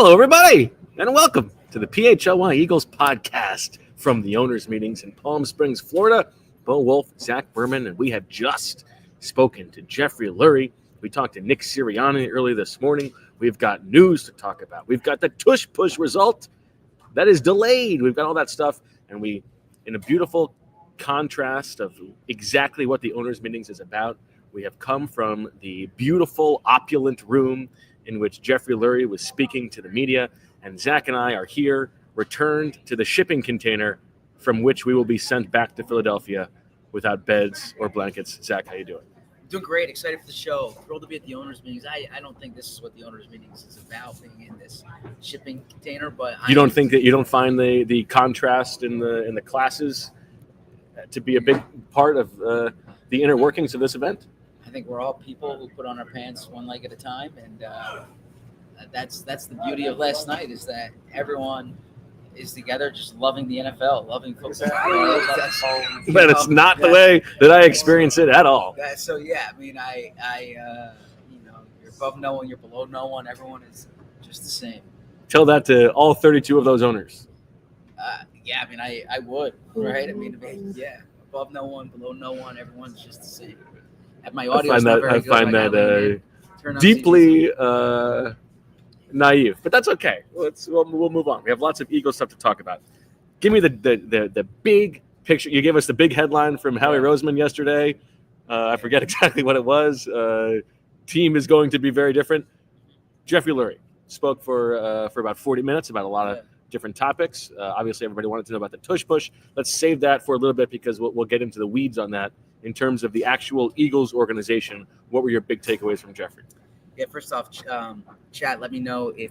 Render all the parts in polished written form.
Hello, everybody, and welcome to the PHLY Eagles podcast from the owners' meetings in Palm Springs, Florida. Bo Wolf, Zach Berman, and we have just spoken to Jeffrey Lurie. We talked to Nick Sirianni early this morning. We've got news to talk about. We've got the Tush Push result that is delayed. We've got all that stuff, and we, in a beautiful contrast of exactly what the owners' meetings is about, we have come from the beautiful, opulent room in which Jeffrey Lurie was speaking to the media, and Zach and I are here, returned to the shipping container from which we will be sent back to Philadelphia without beds or blankets. Zach, how you doing? Doing great. Excited for the show. Thrilled to be at the owners' meetings. I don't think this is what the owners' meetings is about, being in this shipping container. But you don't find the contrast in the classes to be a big part of the inner workings of this event? I think we're all people who put on our pants one leg at a time, and that's the beauty of last night, is that everyone is together just loving the NFL, loving football. But it's not the way that I experience it at all. So yeah, I mean, you're above no one, you're below no one. Everyone is just the same. Tell that to all 32 of those owners. Yeah, I mean, I would, right? I mean, yeah, above no one, below no one. Everyone's just the same. My audio is not very good. I find that deeply naive, but that's okay. We'll move on. We have lots of Eagle stuff to talk about. Give me the big picture. You gave us the big headline from Howie Roseman yesterday. I forget exactly what it was. Team is going to be very different. Jeffrey Lurie spoke for about 40 minutes about a lot of different topics. Obviously, everybody wanted to know about the Tush Push. Let's save that for a little bit because we'll get into the weeds on that. In terms of the actual Eagles organization, what were your big takeaways from Jeffrey? Yeah, first off, chat, let me know if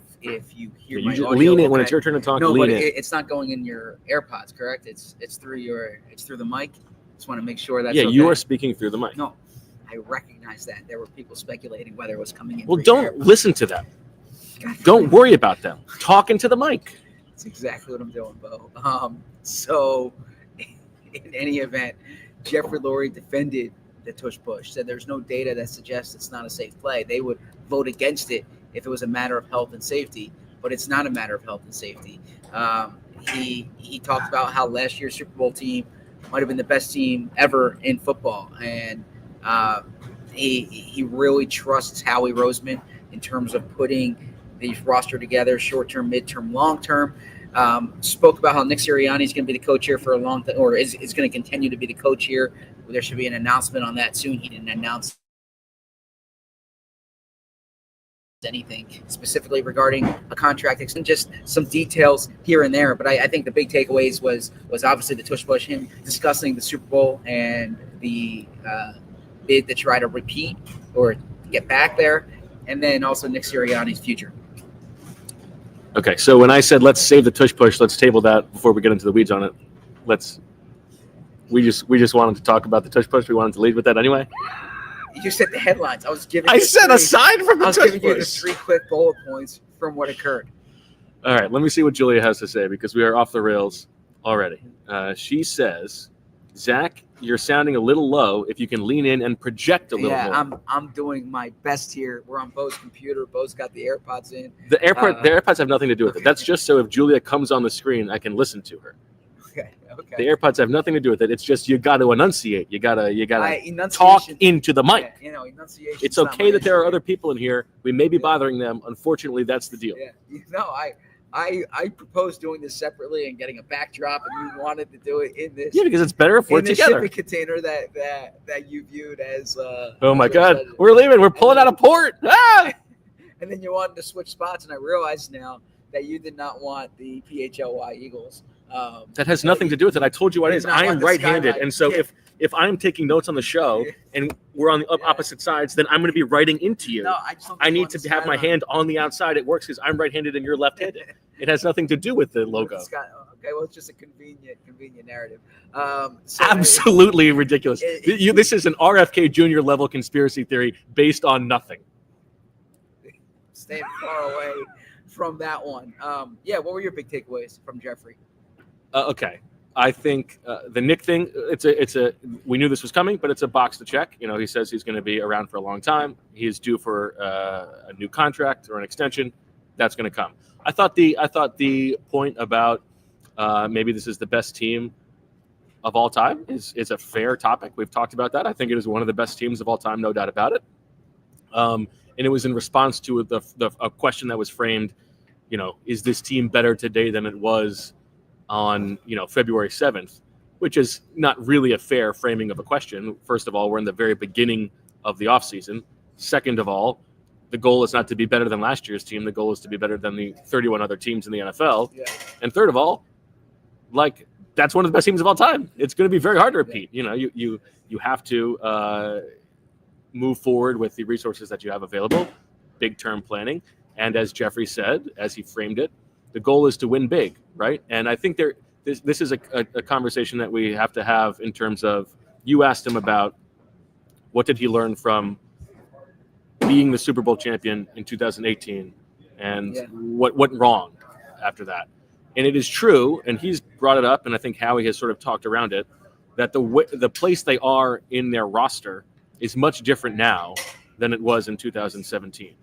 you hear my audio. Lean in when it's your turn to talk. No, lean but in. It's not going in your AirPods, correct? It's through the mic. Just want to make sure that's okay. You are speaking speaking through the mic. No, I recognize that. There were people speculating whether it was coming in. Well, don't listen to them. Don't worry about them. Talk into the mic. That's exactly what I'm doing, Bo. So, in any event, Jeffrey Lurie defended the Tush Push, said there's no data that suggests it's not a safe play. They would vote against it if it was a matter of health and safety, but it's not a matter of health and safety. He talked about how last year's Super Bowl team might have been the best team ever in football, and he really trusts Howie Roseman in terms of putting the roster together, short-term, mid-term, long-term. Spoke about how Nick Sirianni is going to be the coach here for a long time, or is going to continue to be the coach here. There should be an announcement on that soon. He didn't announce anything specifically regarding a contract extension, just some details here and there. But I think the big takeaways was obviously the Tush Push, him discussing the Super Bowl and the bid to try to repeat or get back there, and then also Nick Sirianni's future. Okay, so when I said let's save the Tush Push, let's table that before we get into the weeds on it. We just wanted to talk about the Tush Push. We wanted to lead with that anyway. You said the headlines. Aside from the Tush Push. I was giving you the 3 quick bullet points from what occurred. All right, let me see what Julia has to say because we are off the rails already. She says, Zach, you're sounding a little low. If you can lean in and project a little more. Yeah, I'm doing my best here. We're on Bo's computer. Bo's got the AirPods in. The AirPods have nothing to do with it. That's just so if Julia comes on the screen, I can listen to her. Okay. The AirPods have nothing to do with it. It's just you got to enunciate. You gotta talk into the mic. Yeah, enunciation. It's okay that there are other people in here. We may be bothering them. Unfortunately, that's the deal. Yeah. I proposed doing this separately and getting a backdrop, and you wanted to do it in this. Yeah, because it's better if we're together. In the shipping container that you viewed as. Oh my God, we're leaving. We're pulling out of port. Ah! And then you wanted to switch spots, and I realize now that you did not want the PHLY Eagles. That has nothing to do with it. I told you what it is. I am right-handed, and so if I'm taking notes on the show and we're on the opposite sides, then I'm going to be writing into you. No, I need to have my hand on the outside. It works because I'm right-handed and you're left-handed. It has nothing to do with the logo. Okay, well, it's just a convenient narrative. Absolutely ridiculous. This is an RFK Jr. level conspiracy theory based on nothing. Staying far away from that one. What were your big takeaways from Jeffrey? Okay. I think the Nick thing, we knew this was coming, but it's a box to check. You know, he says he's going to be around for a long time. He is due for a new contract or an extension. That's going to come. I thought the point about maybe this is the best team of all time is a fair topic. We've talked about that. I think it is one of the best teams of all time, no doubt about it. And it was in response to a question that was framed, is this team better today than it was on, February 7th, which is not really a fair framing of a question. First of all, we're in the very beginning of the offseason. Second of all, the goal is not to be better than last year's team. The goal is to be better than the 31 other teams in the NFL. Yeah. And third of all, that's one of the best teams of all time. It's going to be very hard to repeat. Yeah. You have to move forward with the resources that you have available, big term planning. And as Jeffrey said, as he framed it, the goal is to win big, right? And I think this is a conversation that we have to have in terms of, you asked him about what did he learn from being the Super Bowl champion in 2018 and what went wrong after that. And it is true, and he's brought it up, and I think Howie has sort of talked around it, that the place they are in their roster is much different now than it was in 2017.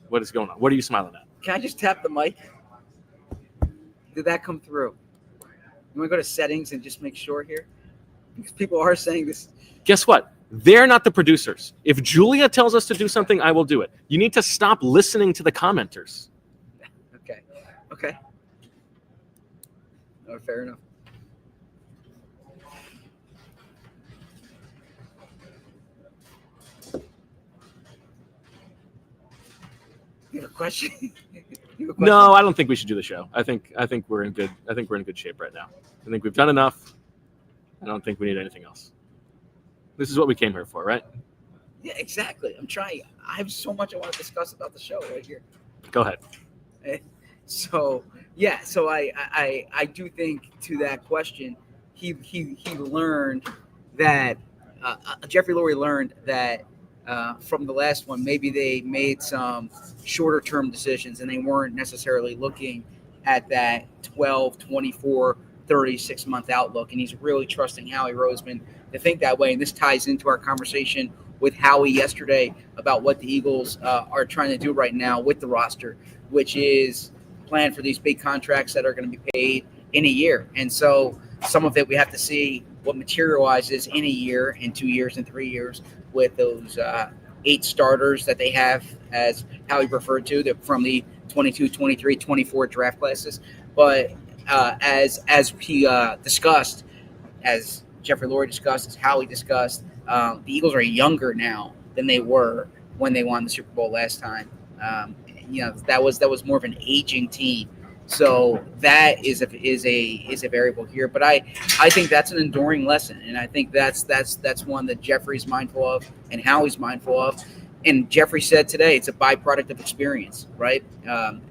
What is going on? What are you smiling at? Can I just tap the mic? Did that come through? You want to go to settings and just make sure here? Because people are saying this. Guess what? They're not the producers. If Julia tells us to do something, I will do it. You need to stop listening to the commenters. Okay. Oh, fair enough. You have a question? No, I don't think we should do the show. I think we're in good. I think we're in good shape right now. I think we've done enough. I don't think we need anything else. This is what we came here for, right? Yeah, exactly. I'm trying. I have so much I want to discuss about the show right here. Go ahead. So I do think, to that question, he learned that Jeffrey Lurie learned that from the last one, maybe they made some shorter term decisions and they weren't necessarily looking at that 12, 24, 36 month outlook. And he's really trusting Howie Roseman to think that way. And this ties into our conversation with Howie yesterday about what the Eagles are trying to do right now with the roster, which is plan for these big contracts that are going to be paid in a year. And so some of it we have to see what materializes in a year, in 2 years, and 3 years with those 8 starters that they have, as Howie referred to, from the 22, 23, 24 draft classes. But as he discussed, as Jeffrey Lurie discussed, as Howie discussed, the Eagles are younger now than they were when they won the Super Bowl last time. That was more of an aging team. So that is a variable here. But I think that's an enduring lesson, and I think that's one that Jeffrey's mindful of and Howie's mindful of. And Jeffrey said today it's a byproduct of experience, right?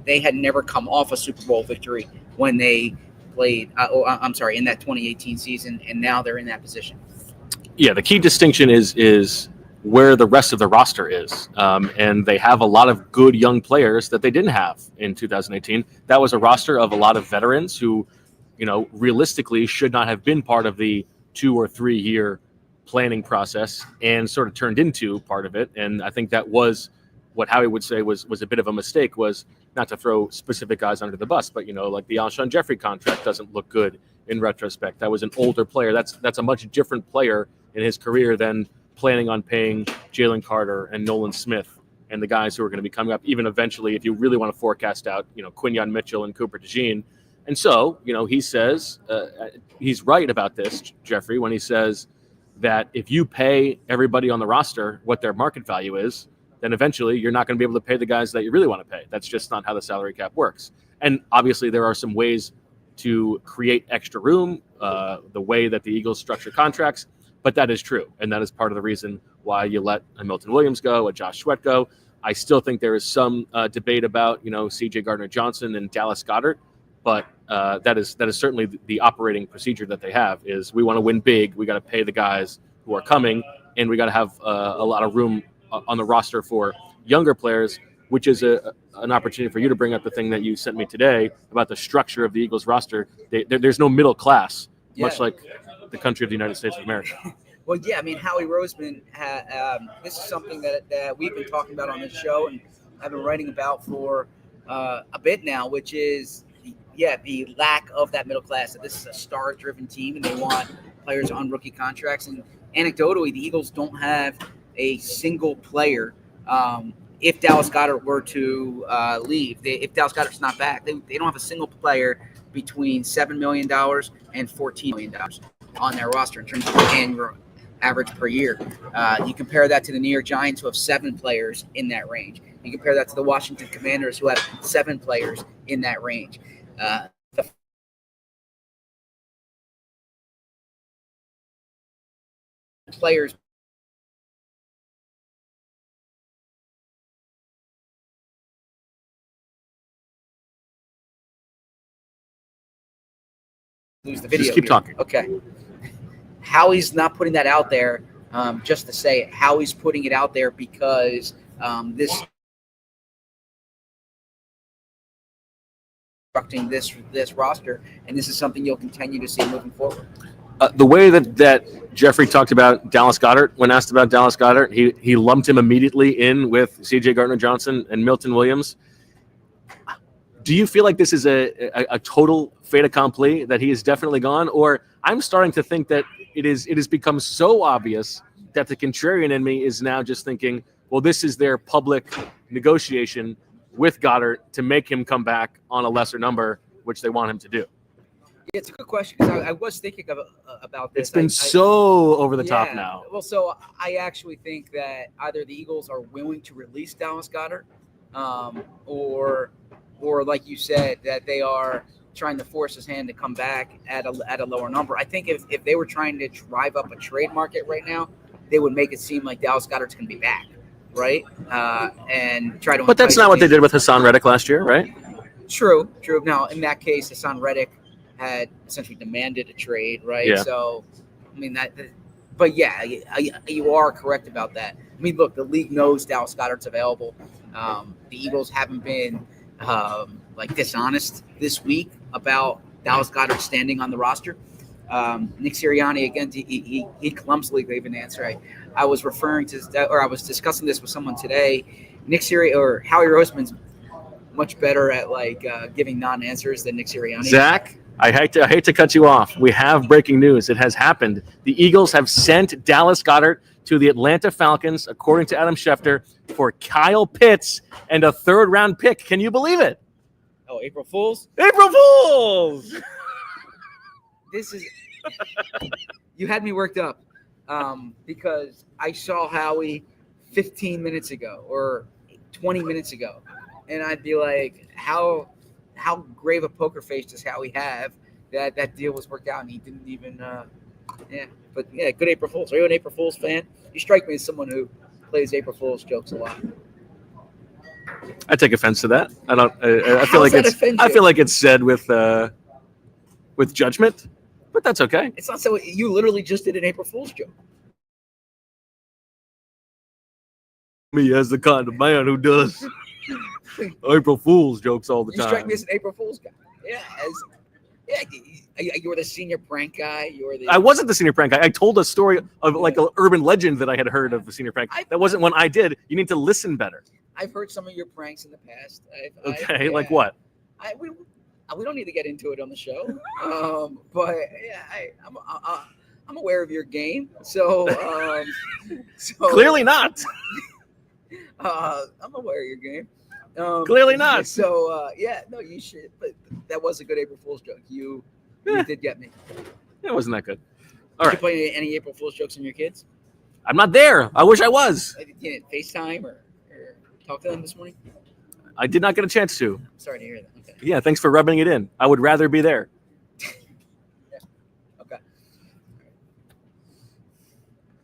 They had never come off a Super Bowl victory when they played. In that 2018 season, and now they're in that position. Yeah, the key distinction is where the rest of the roster is. And they have a lot of good young players that they didn't have in 2018. That was a roster of a lot of veterans who, realistically should not have been part of the 2 or 3 year planning process and sort of turned into part of it. And I think that was what Howie would say was a bit of a mistake, was not to throw specific guys under the bus, but, like the Alshon Jeffrey contract doesn't look good in retrospect. That was an older player. That's a much different player in his career than planning on paying Jalen Carter and Nolan Smith and the guys who are going to be coming up, even eventually, if you really want to forecast out, Quinyon Mitchell and Cooper DeJean. And so, he says, he's right about this, Jeffrey, when he says that if you pay everybody on the roster what their market value is, then eventually you're not going to be able to pay the guys that you really want to pay. That's just not how the salary cap works. And obviously there are some ways to create extra room, the way that the Eagles structure contracts. But that is true, and that is part of the reason why you let a Milton Williams go, a Josh Sweat go. I still think there is some debate about, C.J. Gardner-Johnson and Dallas Goedert, but that is certainly the operating procedure that they have. Is we want to win big, we got to pay the guys who are coming, and we got to have a lot of room on the roster for younger players, which is an opportunity for you to bring up the thing that you sent me today about the structure of the Eagles roster. There's no middle class, much like the country of the United States of America. Well, yeah, I mean, Howie Roseman, this is something that we've been talking about on this show and I've been writing about for a bit now, which is the lack of that middle class. That this is a star-driven team, and they want players on rookie contracts. And anecdotally, the Eagles don't have a single player. If Dallas Goedert were to leave, if Dallas Goedert's not back, they don't have a single player between $7 million and $14 million on their roster in terms of annual average per year. You compare that to the New York Giants, who have 7 players in that range. You compare that to the Washington Commanders, who have 7 players in that range. The players lose the video. Just keep talking. Okay. Howie's not putting that out there just to say it. Howie's putting it out there because this roster, and this is something you'll continue to see moving forward. The way that Jeffrey talked about Dallas Goedert, when asked about Dallas Goedert, he lumped him immediately in with C.J. Gardner-Johnson and Milton Williams. Do you feel like this is a total fait accompli, that he is definitely gone? Or I'm starting to think that it has become so obvious that the contrarian in me is now just thinking, well, this is their public negotiation with Goddard to make him come back on a lesser number, which they want him to do. Yeah, it's a good question, because I was thinking about this. It's been so over the top now. Well, so I actually think that either the Eagles are willing to release Dallas Goedert, or like you said, that they are trying to force his hand to come back at a lower number. I think if they were trying to drive up a trade market right now, they would make it seem like Dallas Goedert's going to be back, right? And try to. But that's not what they did with Hassan Reddick last year, right? True. Now, in that case, Hassan Reddick had essentially demanded a trade, right? Yeah. So, I mean but yeah, you are correct about that. I mean, look, the league knows Dallas Goedert's available. The Eagles haven't been dishonest this week about Dallas Goedert standing on the roster. Nick Sirianni, again, he clumsily gave an answer. I was referring to, or I was discussing this with someone today. Nick Sirianni or Howie Roseman's much better at giving non-answers than Nick Sirianni. Zach, I hate to cut you off. We have breaking news. It has happened. The Eagles have sent Dallas Goedert to the Atlanta Falcons, according to Adam Schefter, for Kyle Pitts and a 3rd-round pick. Can you believe it? Oh, April Fools? April Fools! This is – you had me worked up because I saw Howie 15 minutes ago or 20 minutes ago, and I'd be like, how grave a poker face does Howie have that deal was worked out and he didn't even But yeah, good April Fools. Are you an April Fools fan? You strike me as someone who plays April Fools jokes a lot. I take offense to that. I don't. I feel like it's said with judgment, but that's okay. It's not so. You literally just did an April Fool's joke. Me as the kind of man who does April Fool's jokes all the time. You strike me as an April Fool's guy. Yeah. You were the senior prank guy. I wasn't the senior prank guy. I told a story of an urban legend that I had heard of the senior prank. That wasn't one I did. You need to listen better. I've heard some of your pranks in the past. Like what? We don't need to get into it on the show. But yeah, I'm aware of your game. So clearly not. I'm aware of your game. Clearly not. So no, you should. But that was a good April Fool's joke. You did get me. It wasn't that good. All right. Did you play any April Fool's jokes on your kids? I'm not there. I wish I was. You didn't FaceTime or talk to them this morning? I did not get a chance to. Sorry to hear that. Okay. Yeah, thanks for rubbing it in. I would rather be there. Yeah. Okay.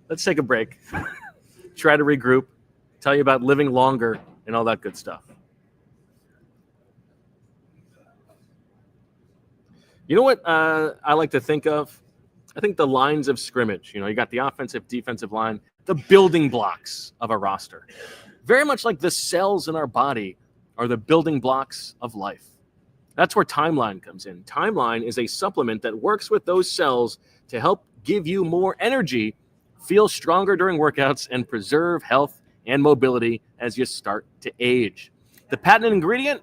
Let's take a break. Try to regroup. Tell you about living longer and all that good stuff. You know what I like to think of? I think the lines of scrimmage. You got the offensive, defensive line, the building blocks of a roster. Very much like the cells in our body are the building blocks of life. That's where Timeline comes in. Timeline is a supplement that works with those cells to help give you more energy, feel stronger during workouts, and preserve health and mobility as you start to age. The patented ingredient,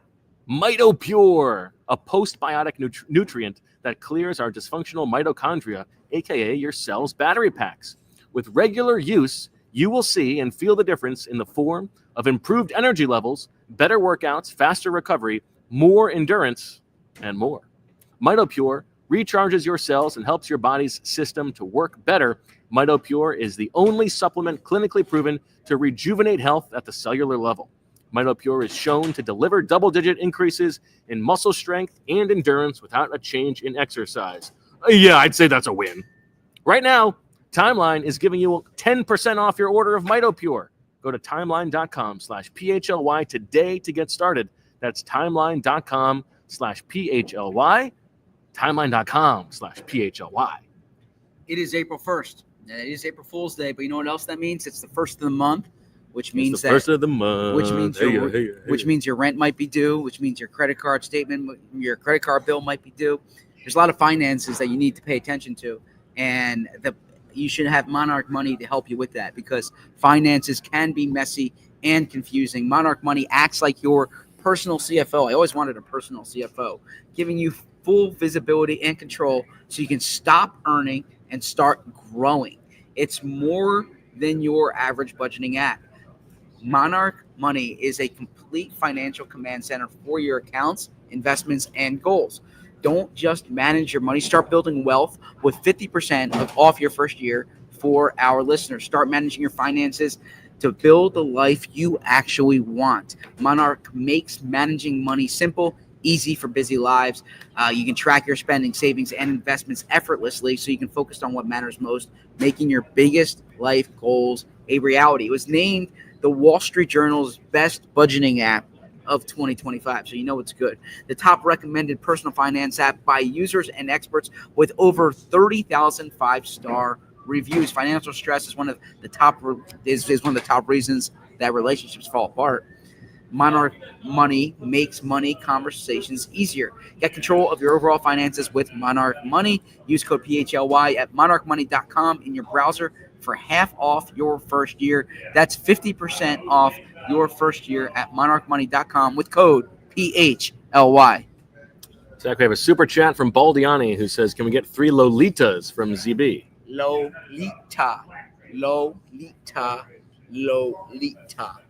MitoPure, a postbiotic nutrient that clears our dysfunctional mitochondria, aka your cell's battery packs. With regular use, you will see and feel the difference in the form of improved energy levels, better workouts, faster recovery, more endurance, and more. MitoPure recharges your cells and helps your body's system to work better. MitoPure is the only supplement clinically proven to rejuvenate health at the cellular level. MitoPure is shown to deliver double-digit increases in muscle strength and endurance without a change in exercise. Yeah, I'd say that's a win. Right now, Timeline is giving you 10% off your order of MitoPure. Go to timeline.com/PHLY today to get started. That's timeline.com/PHLY. Timeline.com/PHLY. It is April 1st. It is April Fool's Day, but you know what else that means? It's the first of the month, which means it's the first of the month. Which means your rent might be due, which means your credit card statement, your credit card bill might be due. There's a lot of finances that you need to pay attention to, and you should have Monarch Money to help you with that, because finances can be messy and confusing. Monarch Money acts like your personal CFO. I always wanted a personal CFO, giving you full visibility and control so you can stop earning and start growing. It's more than your average budgeting app. Monarch Money is a complete financial command center for your accounts, investments, and goals. Don't just manage your money. Start building wealth with 50% off your first year for our listeners. Start managing your finances to build the life you actually want. Monarch makes managing money simple, easy for busy lives. You can track your spending, savings, and investments effortlessly so you can focus on what matters most, making your biggest life goals a reality. It was named the Wall Street Journal's best budgeting app of 2025, so you know it's good. The top recommended personal finance app by users and experts with over 30,000 5-star reviews. Financial stress is one of the top reasons that relationships fall apart. Monarch Money makes money conversations easier. Get control of your overall finances with Monarch Money. Use code PHLY at monarchmoney.com in your browser for half off your first year. That's 50% off your first year at monarchmoney.com with code PHLY. Zach, we have a super chat from Baldiani who says, can we get 3 Lolitas from ZB? Lolita.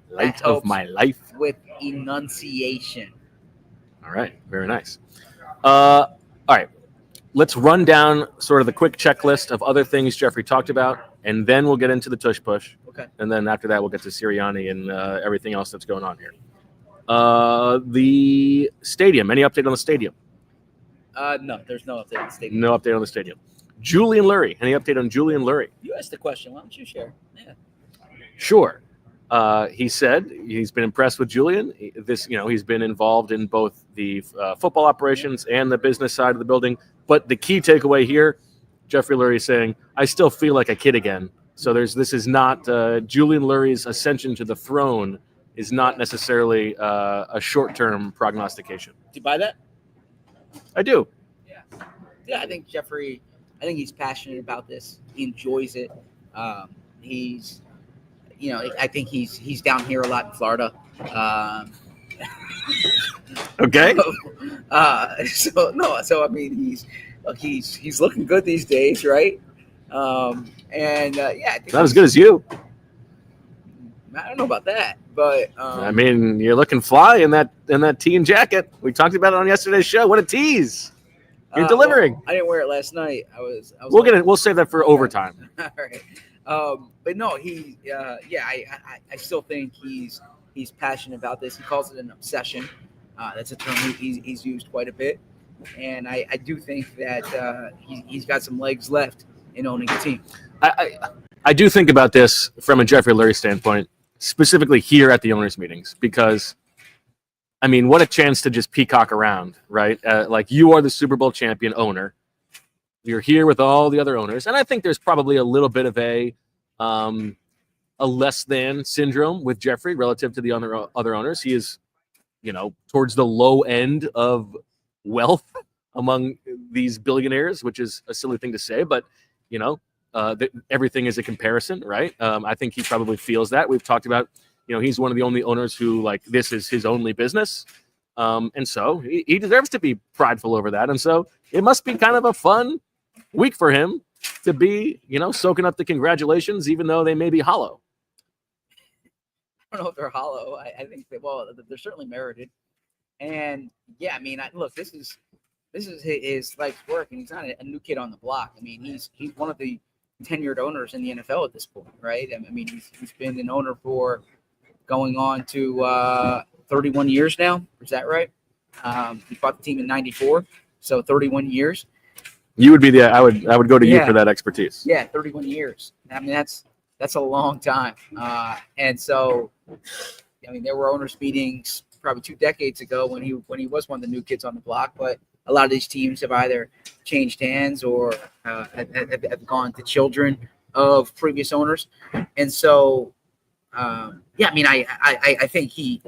Light of my life. With enunciation. All right. Very nice. All right. Let's run down sort of the quick checklist of other things Jeffrey talked about, and then we'll get into the Tush Push. Okay. And then after that, we'll get to Sirianni and everything else that's going on here. The stadium. Any update on the stadium? No, there's no update on the stadium. No update on the stadium. Julian Lurie. Any update on Julian Lurie? You asked the question. Why don't you share? Yeah. Sure. He said he's been impressed with Julian. He's been involved in both the football operations and the business side of the building. But the key takeaway here, Jeffrey Lurie is saying, I still feel like a kid again. So this is not Julian Lurie's ascension to the throne is not necessarily a short-term prognostication. Do you buy that? I do. Yeah. I think he's passionate about this. He enjoys it. I think he's down here a lot in Florida. Okay. So I mean, he's looking good these days, right? I think not as good as you. I don't know about that, but I mean, you're looking fly in that tee and jacket. We talked about it on yesterday's show. What a tease! You're delivering. Well, I didn't wear it last night. We'll save that for overtime. All right. But no, I still think he's passionate about this. He calls it an obsession. That's a term he's used quite a bit, and I do think that he's got some legs left in owning a team. I do think about this from a Jeffrey Lurie standpoint, specifically here at the owners' meetings, because I mean, what a chance to just peacock around, right? Like, you are the Super Bowl champion owner. You're here with all the other owners, and I think there's probably a little bit of a less than syndrome with Jeffrey relative to the other owners. He is, towards the low end of wealth among these billionaires, which is a silly thing to say, but everything is a comparison, right? I think he probably feels that. We've talked about, he's one of the only owners who, like, this is his only business. And so he deserves to be prideful over that. And so it must be kind of a fun week for him to be, soaking up the congratulations, even though they may be hollow. I don't know if they're hollow. I think they're certainly merited. And yeah, I mean, look, this is his life's work, and he's not a new kid on the block. I mean, he's one of the tenured owners in the NFL at this point, right? I mean, he's been an owner for going on to 31 years now. Is that right? He bought the team in '94, so 31 years. You would be I would go to you for that expertise. Yeah, 31 years. I mean, that's a long time. And so, I mean, there were owners meetings probably 2 decades ago when he was one of the new kids on the block, but a lot of these teams have either changed hands or have gone to children of previous owners. And so, I mean, I think he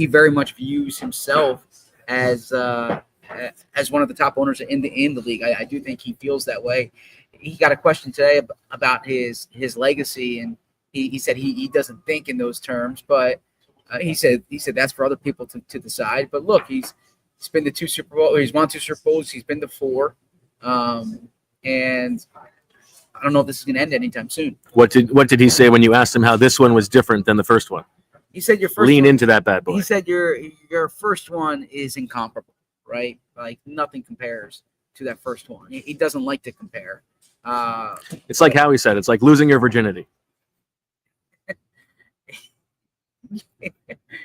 very much views himself as one of the top owners in the league. I do think he feels that way. He got a question today about his legacy, and he said he doesn't think in those terms, but he said that's for other people to decide. But look, he's been to 2 Super Bowls. He's won 2 Super Bowls. He's been to 4, and I don't know if this is going to end anytime soon. What did he say when you asked him how this one was different than the first one? He said your first lean into that bad boy. He said your first one is incomparable, right? Like nothing compares to that first one. He doesn't like to compare. It's like Howie said. It's like losing your virginity.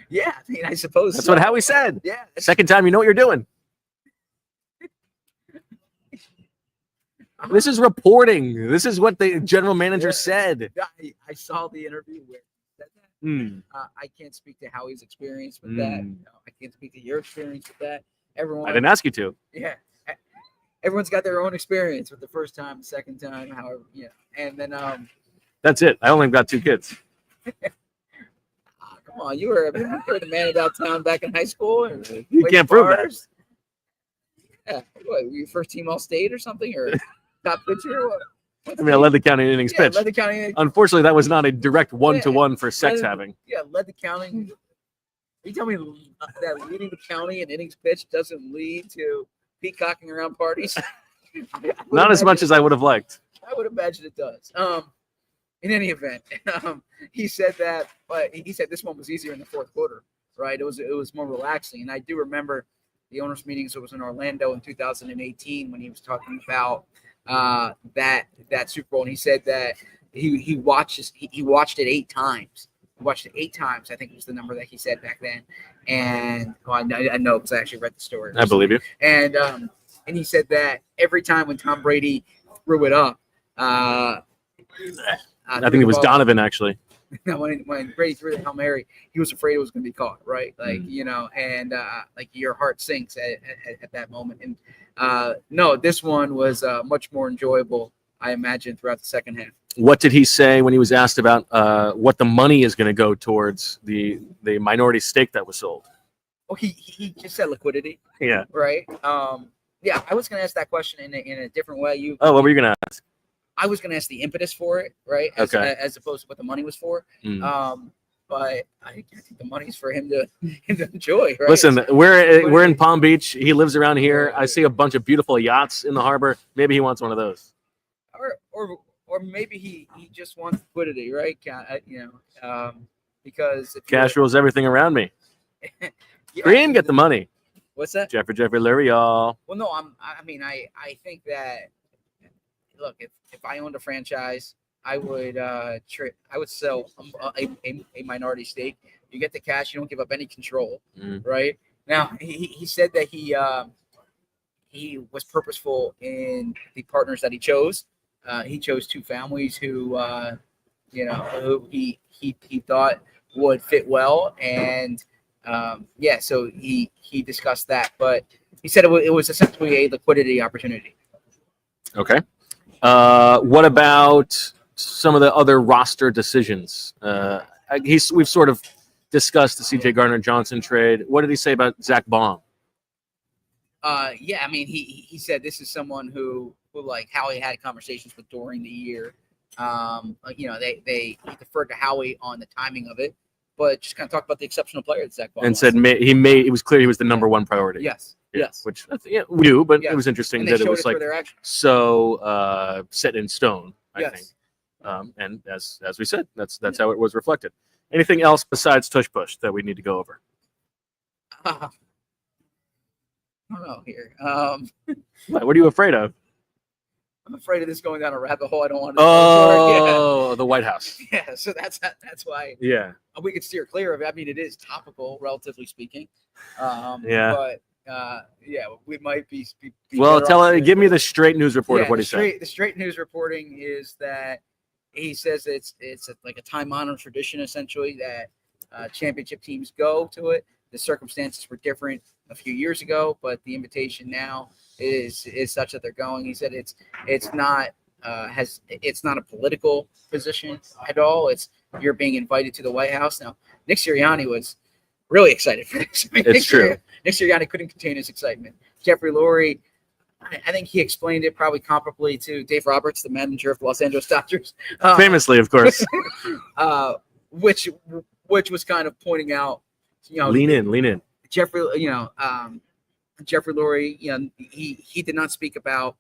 Yeah, I mean, I suppose that's what Howie said. Yeah. Second time, you know what you're doing. This is reporting. This is what the general manager said. I saw the interview where he said that. I can't speak to Howie's experience with that. No, I can't speak to your experience with that. I didn't ask you to. Yeah. Everyone's got their own experience with the first time, the second time, however, and then that's it. I only got 2 kids. Come on, you were the man about town back in high school. You can't prove that. Yeah, what, were you first team All-State or something, or top pitcher? I mean, I led the county in innings pitched. Led the county. Unfortunately, that was not a direct 1-to-1 for sex having. Yeah, led the county. You tell me that leading the county in innings pitched doesn't lead to peacocking around parties? Not as much as I would have liked. I would imagine it does. In any event, he said that, but he said this one was easier in the fourth quarter, right? It was more relaxing. And I do remember the owners' meetings. It was in Orlando in 2018 when he was talking about that Super Bowl, and he said that he watched it 8 times. He watched it 8 times. I think was the number that he said back then. And I know because I actually read the story. I believe you. And he said that every time when Tom Brady threw it up. I think it was Donovan, actually. When Brady threw the Hail Mary, he was afraid it was going to be caught, right? Like, and like your heart sinks at that moment. And no, this one was much more enjoyable, I imagine, throughout the second half. What did he say when he was asked about what the money is going to go towards the minority stake that was sold? Well, he just said liquidity. Yeah. Right. Yeah, I was going to ask that question in a different way. What were you going to ask? I was going to ask the impetus for it, right? As opposed to what the money was for. But I think the money's for him to enjoy. Right? Listen, we're in Palm Beach. He lives around here. I see a bunch of beautiful yachts in the harbor. Maybe he wants one of those. Or maybe he just wants liquidity, right? Because cash rules everything around me. Green, get the money. What's that? Jeffrey Lurie, y'all. Well, no, I think that. Look, if I owned a franchise, I would sell a minority stake. You get the cash, you don't give up any control, right? Now he said that he was purposeful in the partners that he chose. He chose 2 families who who he thought would fit well, and so he discussed that, but he said it was essentially a liquidity opportunity. Okay. What about some of the other roster decisions? We've sort of discussed the C.J. Gardner-Johnson trade. What did he say about Zach Baum? I mean, he said this is someone who like Howie had conversations with during the year. They deferred to Howie on the timing of it, but just kind of talked about the exceptional player that Zach Bond and was. said it was clear he was the number one priority. Yes. Yeah, Yes. which we knew, but Yes. it was interesting And they that it showed was it through like their actions. so set in stone. I Yes. think, and as we said, that's how it was reflected. Anything else besides Tush Push that we need to go over? I don't know here. What are you afraid of? I'm afraid of this going down a rabbit hole. I don't want to. Oh, the White House. Yeah. So that's why. Yeah. We could steer clear of it. I mean, it is topical, relatively speaking. Yeah. But we might be Well, better off give me the straight news report of what he said. The straight news reporting is that he says it's like a time-honored tradition, essentially, that championship teams go to it. The circumstances were different a few years ago, but the invitation now is such that they're going. He said it's not a political position at all. You're being invited to the White House. Now, Nick Sirianni was really excited for this. I mean, It's true. Nick Sirianni couldn't contain his excitement. Jeffrey Lurie, I think he explained it probably comparably to Dave Roberts, the manager of the Los Angeles Dodgers. Famously, of course. Which was kind of pointing out, Lean in. Jeffrey, Jeffrey Lurie, he did not speak about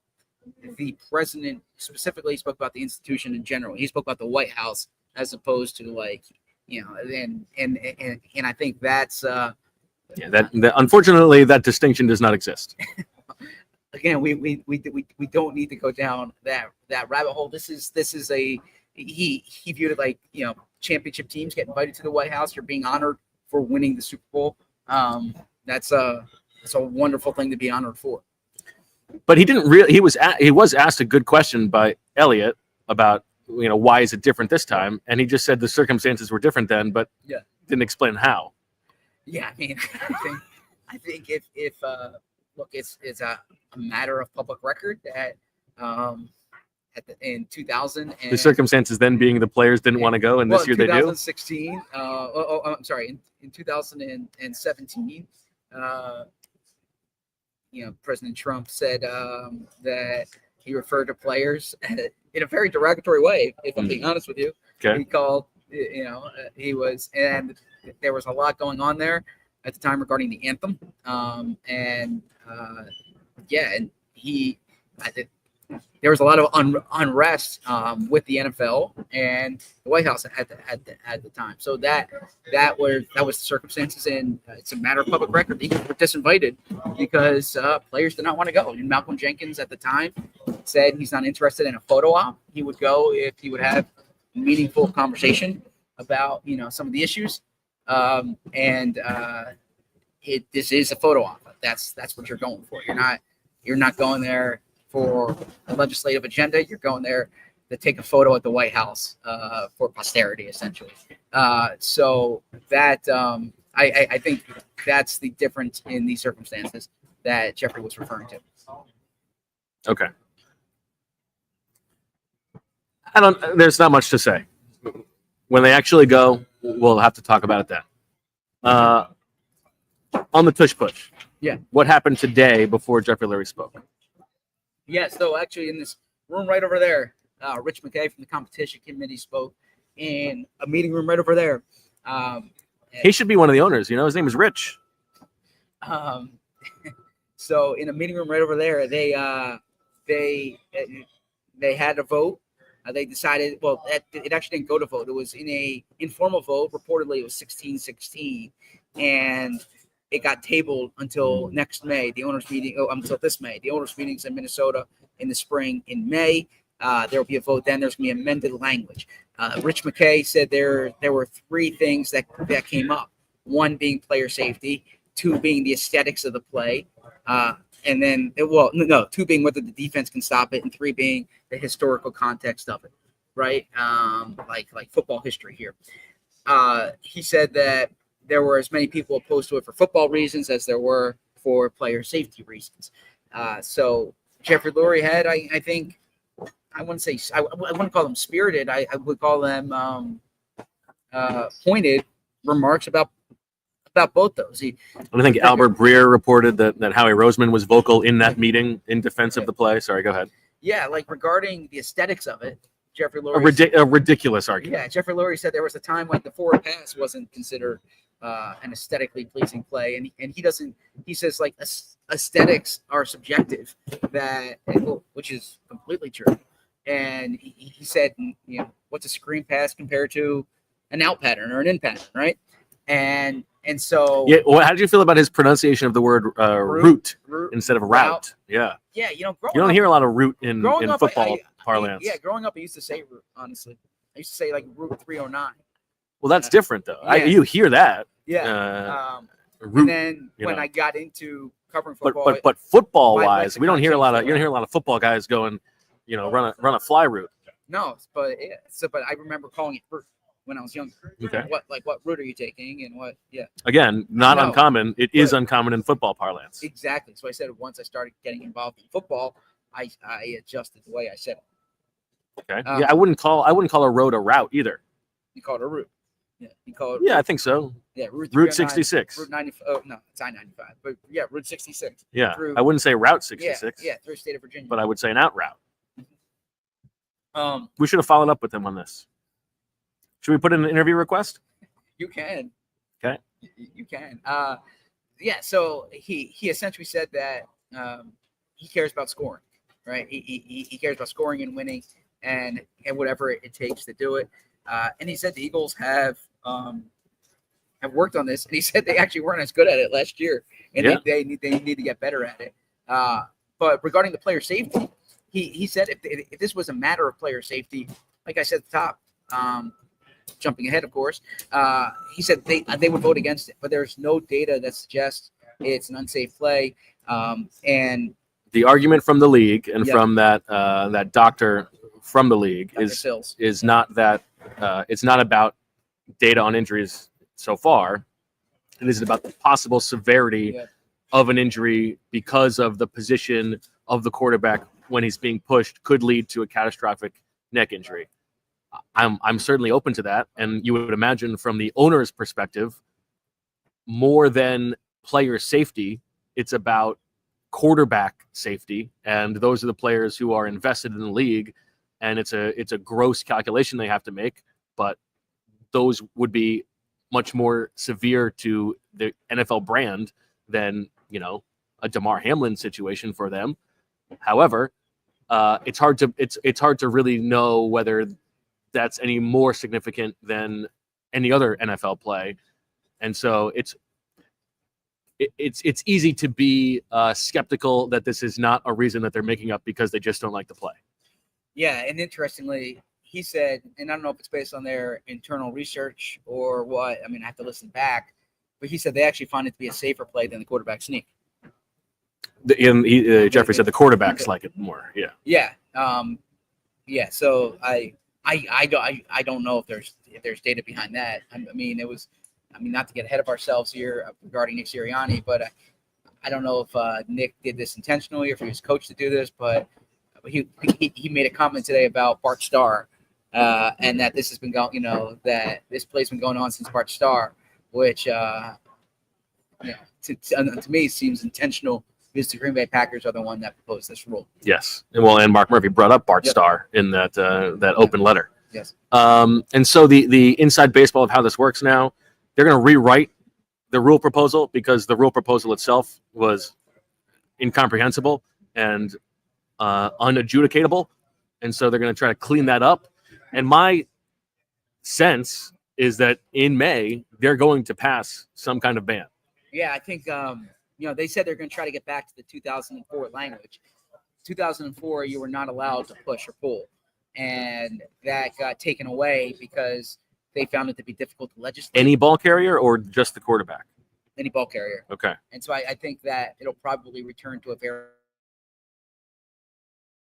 the president specifically. He spoke about the institution in general. He spoke about the White House as opposed to and I think that's that unfortunately that distinction does not exist. Again, we don't need to go down that rabbit hole. This is he viewed it like championship teams get invited to the White House. You're being honored for winning the Super Bowl. That's a wonderful thing to be honored for. But he didn't really. He was asked a good question by Elliot about why is it different this time, and he just said the circumstances were different then, but didn't explain how. Yeah, I mean, I think if look, it's a matter of public record that in 2000 and The circumstances then being the players didn't want to go, and this year they do. 2016. I'm sorry. In 2017, President Trump said that he referred to players in a very derogatory way. If I'm being honest with you, Okay. He called. He was, and there was a lot going on there at the time regarding the anthem. And I think there was a lot of unrest with the NFL and the White House at the time. So that was the circumstances, and it's a matter of public record. They were disinvited because players did not want to go. And Malcolm Jenkins at the time said he's not interested in a photo op. He would go if he would have meaningful conversation about some of the issues. This is a photo op. That's what you're going for. You're not going there for a legislative agenda. You're going there to take a photo at the White House for posterity, essentially. So that I think that's the difference in these circumstances that Jeffrey was referring to. Okay. There's not much to say. When they actually go, we'll have to talk about it then. On the Tush Push. Yeah. What happened today before Jeffrey Lurie spoke? Yeah, so actually in this room right over there, Rich McKay from the competition committee spoke in a meeting room right over there. He should be one of the owners. His name is Rich. So in a meeting room right over there, they had a vote. They decided, it actually didn't go to vote. It was in a informal vote. Reportedly, it was 16-16, and it got tabled until next May. The owners' meeting, until this May. The owners' meetings in Minnesota in the spring in May. There will be a vote then. There's going to be amended language. Rich McKay said there were three things that came up. One being player safety, two being the aesthetics of the play, and then, two being whether the defense can stop it, and three being the historical context of it, right? Like football history here. He said that there were as many people opposed to it for football reasons as there were for player safety reasons. So Jeffrey Lurie had, I think, I wouldn't call them spirited. I would call them pointed remarks about both those. I think Albert Breer reported that Howie Roseman was vocal in that meeting in defense of the play. Sorry, go ahead. Yeah, like regarding the aesthetics of it, Jeffrey Lurie. A ridiculous argument. Yeah, Jeffrey Lurie said there was a time when the forward pass wasn't considered an aesthetically pleasing play, and he doesn't. He says like aesthetics are subjective, which is completely true. And he said, what's a screen pass compared to an out pattern or an in pattern, right? And so yeah. Well, how did you feel about his pronunciation of the word route instead of route? Yeah. Yeah, you don't hear a lot of route in football parlance. Yeah, growing up, I used to say route. Honestly, I used to say like route 309. Well, that's different though. Yeah. You hear that. Yeah. Route, and then when I got into covering football, but football wise, we don't hear a lot of. You don't hear a lot of football guys going, run a fly route. No, but but I remember calling it route when I was younger. Okay. What route are you taking and what? Yeah. Again, not uncommon. It is uncommon in football parlance. Exactly. So I said once I started getting involved in football, I adjusted the way I said it. Okay. Yeah, I wouldn't call a road a route either. You call it a route. Yeah. You call it. Yeah, I think so. Yeah. Route 66. Route 90. Oh no, it's I-95. But yeah, Route 66. Yeah. I wouldn't say Route 66. Yeah, through the state of Virginia. But I would say an out route. We should have followed up with him on this. Should we put in an interview request? You can. Okay. You can. Yeah. So he essentially said that he cares about scoring, right? He cares about scoring and winning, and whatever it takes to do it. And he said the Eagles have worked on this, and he said they actually weren't as good at it last year, and they need to get better at it. But regarding the player safety, he said if this was a matter of player safety, like I said at the top, jumping ahead, of course, he said they would vote against it, but there's no data that suggests it's an unsafe play. And the argument from the league and from that doctor from the league is not that it's not about data on injuries so far. It is about the possible severity of an injury because of the position of the quarterback when he's being pushed could lead to a catastrophic neck injury. I'm certainly open to that, and you would imagine from the owner's perspective, more than player safety, it's about quarterback safety, and those are the players who are invested in the league, and it's a gross calculation they have to make, but those would be much more severe to the NFL brand than a DeMar Hamlin situation for them. However, it's hard to really know whether that's any more significant than any other NFL play, and so it's easy to be skeptical that this is not a reason that they're making up because they just don't like the play. Yeah, and interestingly, he said, and I don't know if it's based on their internal research or what. I mean, I have to listen back, but he said they actually find it to be a safer play than the quarterback sneak. Jeffrey said the quarterbacks like it more. Yeah. Yeah. Yeah. So I don't know if there's data behind that. I mean, not to get ahead of ourselves here regarding Nick Sirianni, but I don't know if Nick did this intentionally or if he was coached to do this, but he made a comment today about Bart Starr, and that this has been going, that this play's been going on since Bart Starr, which to me seems intentional because the Green Bay Packers are the one that proposed this rule. Yes, and Mark Murphy brought up Bart Starr in that open letter. Yes. And so the inside baseball of how this works now, they're going to rewrite the rule proposal because the rule proposal itself was incomprehensible and unadjudicatable, and so they're going to try to clean that up. And my sense is that in May they're going to pass some kind of ban. Yeah, I think they said they're going to try to get back to the 2004 language. 2004, you were not allowed to push or pull, and that got taken away because they found it to be difficult to legislate. Any ball carrier or just the quarterback? Any ball carrier. Okay. And so I think that it'll probably return to a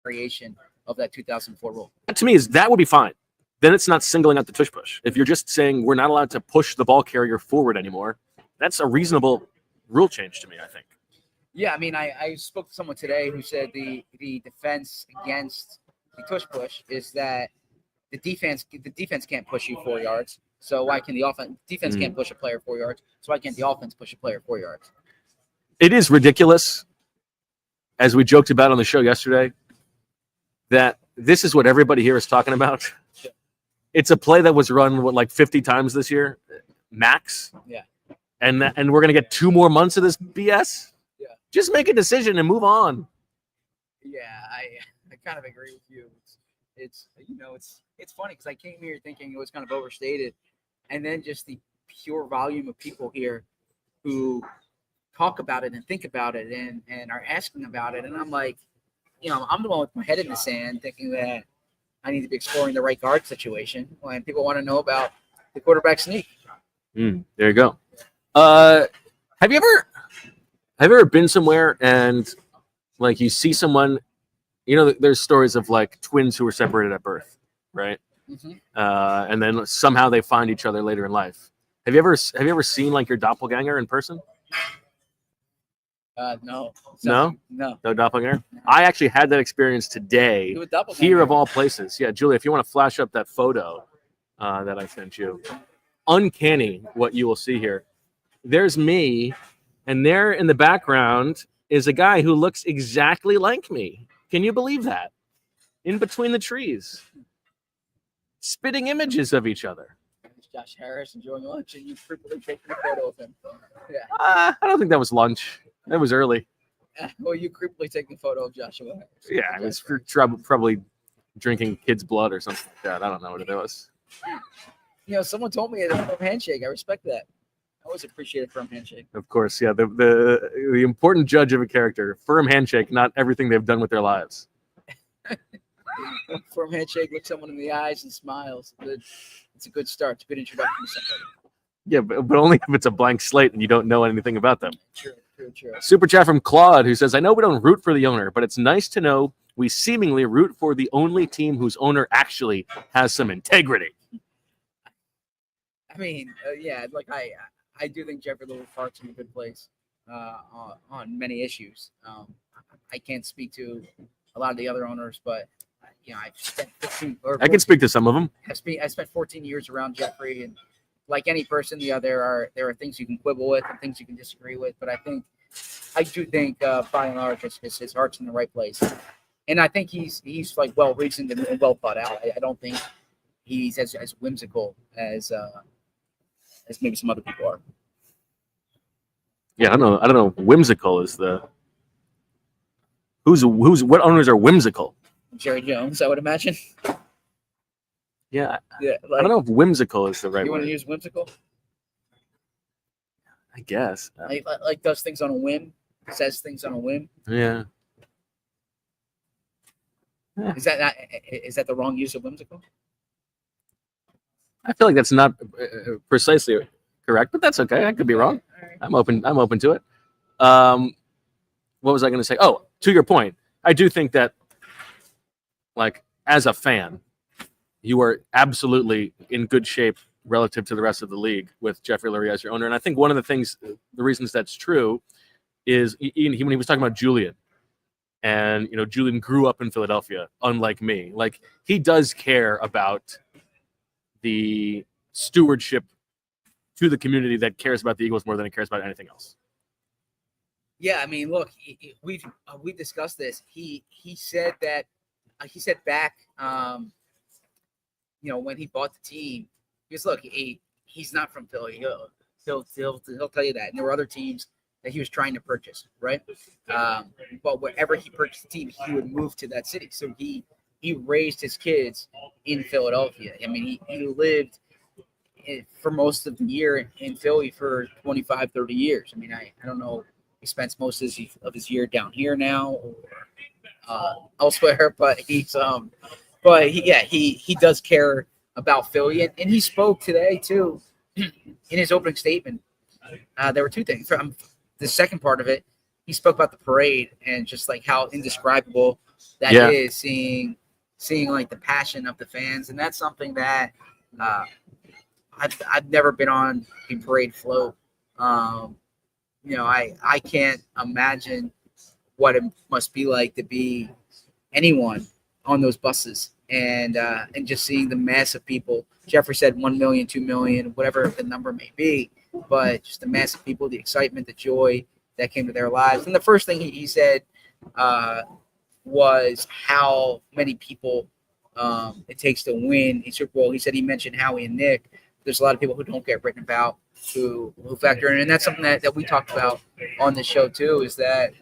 variation of that 2004 rule. To me, that would be fine. Then it's not singling out the tush push. If you're just saying we're not allowed to push the ball carrier forward anymore, that's a reasonable rule change to me, I think. Yeah, I mean, I spoke to someone today who said the defense against the tush push is that the defense can't push you 4 yards. So why can the defense can't push a player 4 yards? So why can't the offense push a player 4 yards? It is ridiculous, as we joked about on the show yesterday, that this is what everybody here is talking about. It's a play that was run like 50 times this year, max. Yeah. And we're gonna get 2 more months of this BS. Yeah. Just make a decision and move on. Yeah, I kind of agree with you. It's funny because I came here thinking it was kind of overstated, and then just the pure volume of people here who talk about it and think about it and are asking about it, and I'm like, I'm the one with my head in the sand thinking that I need to be exploring the right guard situation when people want to know about the quarterback sneak. There you go. Have you ever been somewhere and like you see someone, there's stories of like twins who were separated at birth, right? Mm-hmm. And then somehow they find each other later in life. Have you ever seen like your doppelganger in person? No. No doppelganger. No. I actually had that experience today, here of all places. Yeah, Julia, if you want to flash up that photo that I sent you, uncanny what you will see here. There's me, and there in the background is a guy who looks exactly like me. Can you believe that? In between the trees, spitting images of each other. It's Josh Harris enjoying lunch, and you frequently taking a photo of him. Yeah. I don't think that was lunch. That was early. Well, you creepily taking a photo of Joshua Harris. Yeah, I was probably drinking kids' blood or something like that. I don't know what it was. Someone told me a firm handshake. I respect that. I always appreciate a firm handshake. Of course, yeah. The important judge of a character, firm handshake, not everything they've done with their lives. Firm handshake, look someone in the eyes and smiles. It's a good start. It's a good introduction to somebody. Yeah, but only if it's a blank slate and you don't know anything about them. True. Super chat from Claude, who says, I know we don't root for the owner, but it's nice to know we seemingly root for the only team whose owner actually has some integrity. I mean, like I do think Jeffrey Lurie's heart's in a good place on many issues. I can't speak to a lot of the other owners, but I've spent 15. I can speak to some of them. I spent 14 years around Jeffrey, and like any person, there are things you can quibble with and things you can disagree with. But I do think by and large, his heart's in the right place, and I think he's like well reasoned and well thought out. I don't think he's as whimsical as maybe some other people are. Yeah, I don't know. Whimsical is the what owners are whimsical? Jerry Jones, I would imagine. Yeah. Like, I don't know if whimsical is the right word. You want to use whimsical? I guess. Like does things on a whim, says things on a whim. Yeah. Is that the wrong use of whimsical? I feel like that's not precisely correct, but that's okay. I could be wrong. Right. I'm open to it. What was I going to say? Oh, to your point, I do think that, like, as a fan, you are absolutely in good shape relative to the rest of the league with Jeffrey Lurie as your owner. And I think one of the reasons that's true is when he was talking about Julian, and Julian grew up in Philadelphia, unlike me. Like, he does care about the stewardship to the community that cares about the Eagles more than it cares about anything else. Yeah, I mean, look, we've discussed this. He said that he said back, when he bought the team, because look, he's not from Philly. He'll tell you that. And there were other teams that he was trying to purchase, right? But wherever he purchased the team, he would move to that city. So he raised his kids in Philadelphia. I mean, he lived for most of the year in Philly for 25, 30 years. I mean, I don't know. He spends most of his year down here now or elsewhere, but he does care about Philly, and he spoke today too in his opening statement. There were two things. From the second part of it, he spoke about the parade and just like how indescribable that is, seeing like the passion of the fans, and that's something that I've never been on a parade float. I can't imagine what it must be like to be anyone on those buses and just seeing the mass of people. Jeffrey said 1 million, 2 million, whatever the number may be, but just the mass of people, the excitement, the joy that came to their lives. And the first thing he said was how many people it takes to win a Super Bowl. He mentioned Howie and Nick. There's a lot of people who don't get written about who factor in, and that's something that we talked about on the show too. Is that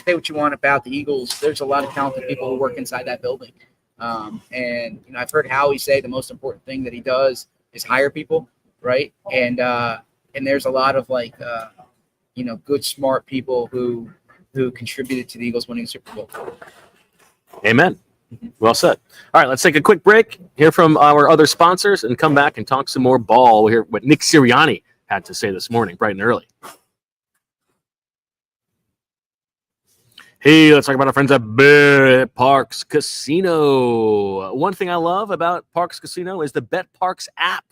say what you want about the Eagles, there's a lot of talented people who work inside that building, and I've heard Howie say the most important thing that he does is hire people, right? And there's a lot of good, smart people who contributed to the Eagles winning the Super Bowl. Amen. Well said. All right, let's take a quick break, hear from our other sponsors, and come back and talk some more ball. We'll hear what Nick Sirianni had to say this morning, bright and early. Hey, let's talk about our friends at Bet Parks Casino. One thing I love about Parks Casino is the Bet Parks app.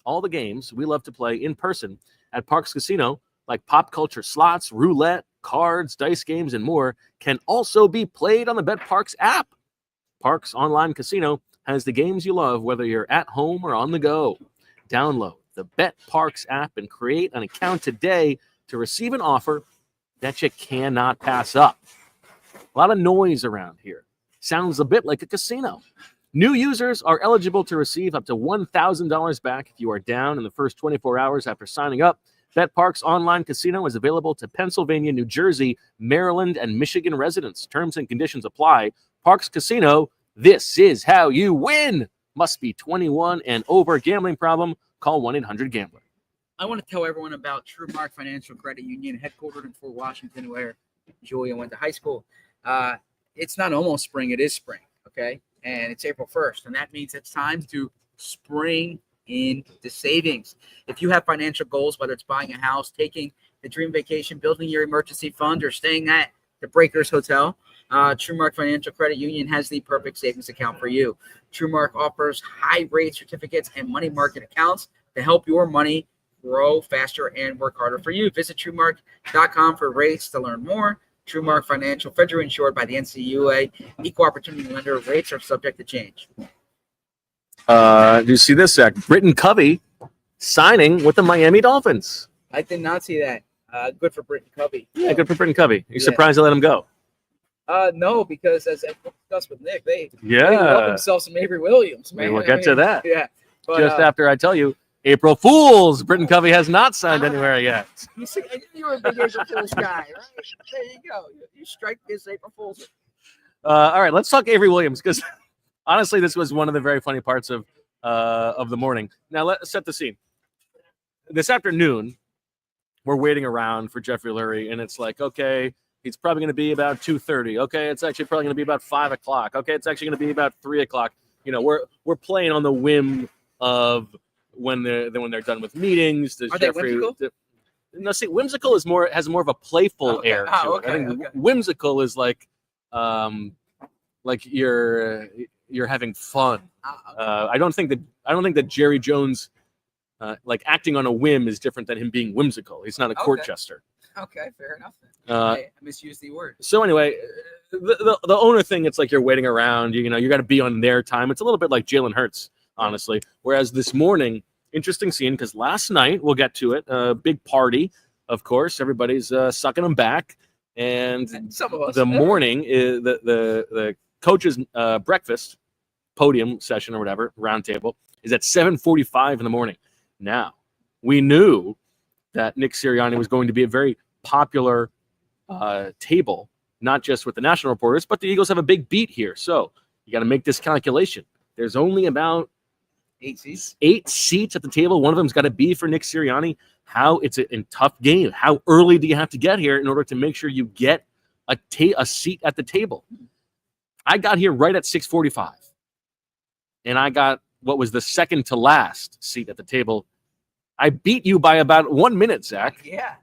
All the games we love to play in person at Parks Casino, like pop culture slots, roulette, cards, dice games, and more, can also be played on the Bet Parks app. Parks Online Casino has the games you love, whether you're at home or on the go. Download the Bet Parks app and create an account today to receive an offer that you cannot pass up. A lot of noise around here. Sounds a bit like a casino. New users are eligible to receive up to $1,000 back if you are down in the first 24 hours after signing up. Bet Parks Online Casino is available to Pennsylvania, New Jersey, Maryland, and Michigan residents. Terms and conditions apply. Parks Casino, this is how you win. Must be 21 and over. Gambling problem? Call 1-800-GAMBLER. I want to tell everyone about TrueMark Financial Credit Union, headquartered in Fort Washington, where Julia went to high school. It's not almost spring, it is spring, okay? And it's April 1st, and that means it's time to spring into savings. If you have financial goals, whether it's buying a house, taking the dream vacation, building your emergency fund, or staying at the Breakers Hotel, TrueMark Financial Credit Union has the perfect savings account for you. TrueMark offers high-rate certificates and money market accounts to help your money grow faster and work harder for you. Visit TrueMark.com for rates to learn more. TrueMark Financial, federally insured by the NCUA, equal opportunity lender. Rates are subject to change. Do you see this, Zach? Britton Covey signing with the Miami Dolphins. I did not see that. Good for Britton Covey. Yeah, good for Britton Covey. You surprised they let him go? No, because as I discussed with Nick, they love themselves some Avery Williams. Man. We'll get to that. Yeah. But, just after I tell you, April Fools, Britton Covey has not signed anywhere yet. You see, I knew you were a big April Fools guy, right? There you go. You strike this April Fools. All right, let's talk Avery Williams, because honestly, this was one of the very funny parts of the morning. Now, let's set the scene. This afternoon, we're waiting around for Jeffrey Lurie, and it's like, okay, he's probably going to be about 2:30. Okay, it's actually probably going to be about 5 o'clock. Okay, it's actually going to be about 3 o'clock. You know, we're playing on the whim of when they're done with meetings. Does Are Jeffrey? they whimsical? No, see, whimsical has more of a playful air to it. I think whimsical is like you're having fun. I don't think that Jerry Jones like acting on a whim is different than him being whimsical. He's not a court jester. Okay, fair enough. I misused the word. So anyway, the owner thing, it's like you're waiting around. You got to be on their time. It's a little bit like Jalen Hurts, honestly. Whereas this morning, interesting scene, because last night, we'll get to it, big party, of course. Everybody's sucking them back. And some of us. The morning, the coach's breakfast, podium session or whatever, round table, is at 7:45 in the morning. Now, we knew that Nick Sirianni was going to be a very popular table, not just with the national reporters, but the Eagles have a big beat here. So you got to make this calculation. There's only about 8 seats at the table. One of them's got to be for Nick Sirianni. It's a tough game. How early do you have to get here in order to make sure you get a seat at the table? I got here right at 6:45, and I got what was the second to last seat at the table. I beat you by about 1 minute, Zach. Yeah.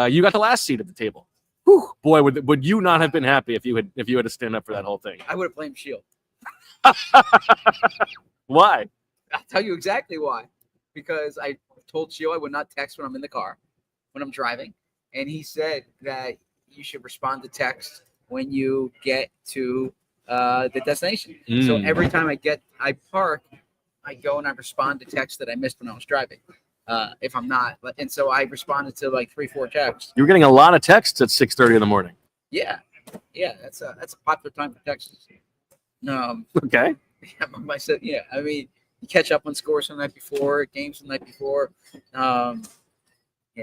You got the last seat at the table. Whew, boy, would you not have been happy if you had to stand up for that whole thing? I would have blamed Shield. Why? I'll tell you exactly why. Because I told Shield I would not text when I'm in the car, when I'm driving, and he said that you should respond to text when you get to the destination. So every time I park, I go and I respond to texts that I missed when I was driving. If I'm not, and so I responded to like 3-4 texts. You were getting a lot of texts at 6:30 in the morning. Yeah, Yeah, that's a popular time for Texas. Okay. Yeah, I mean, you catch up on scores from the night before, games from the night before. Yeah,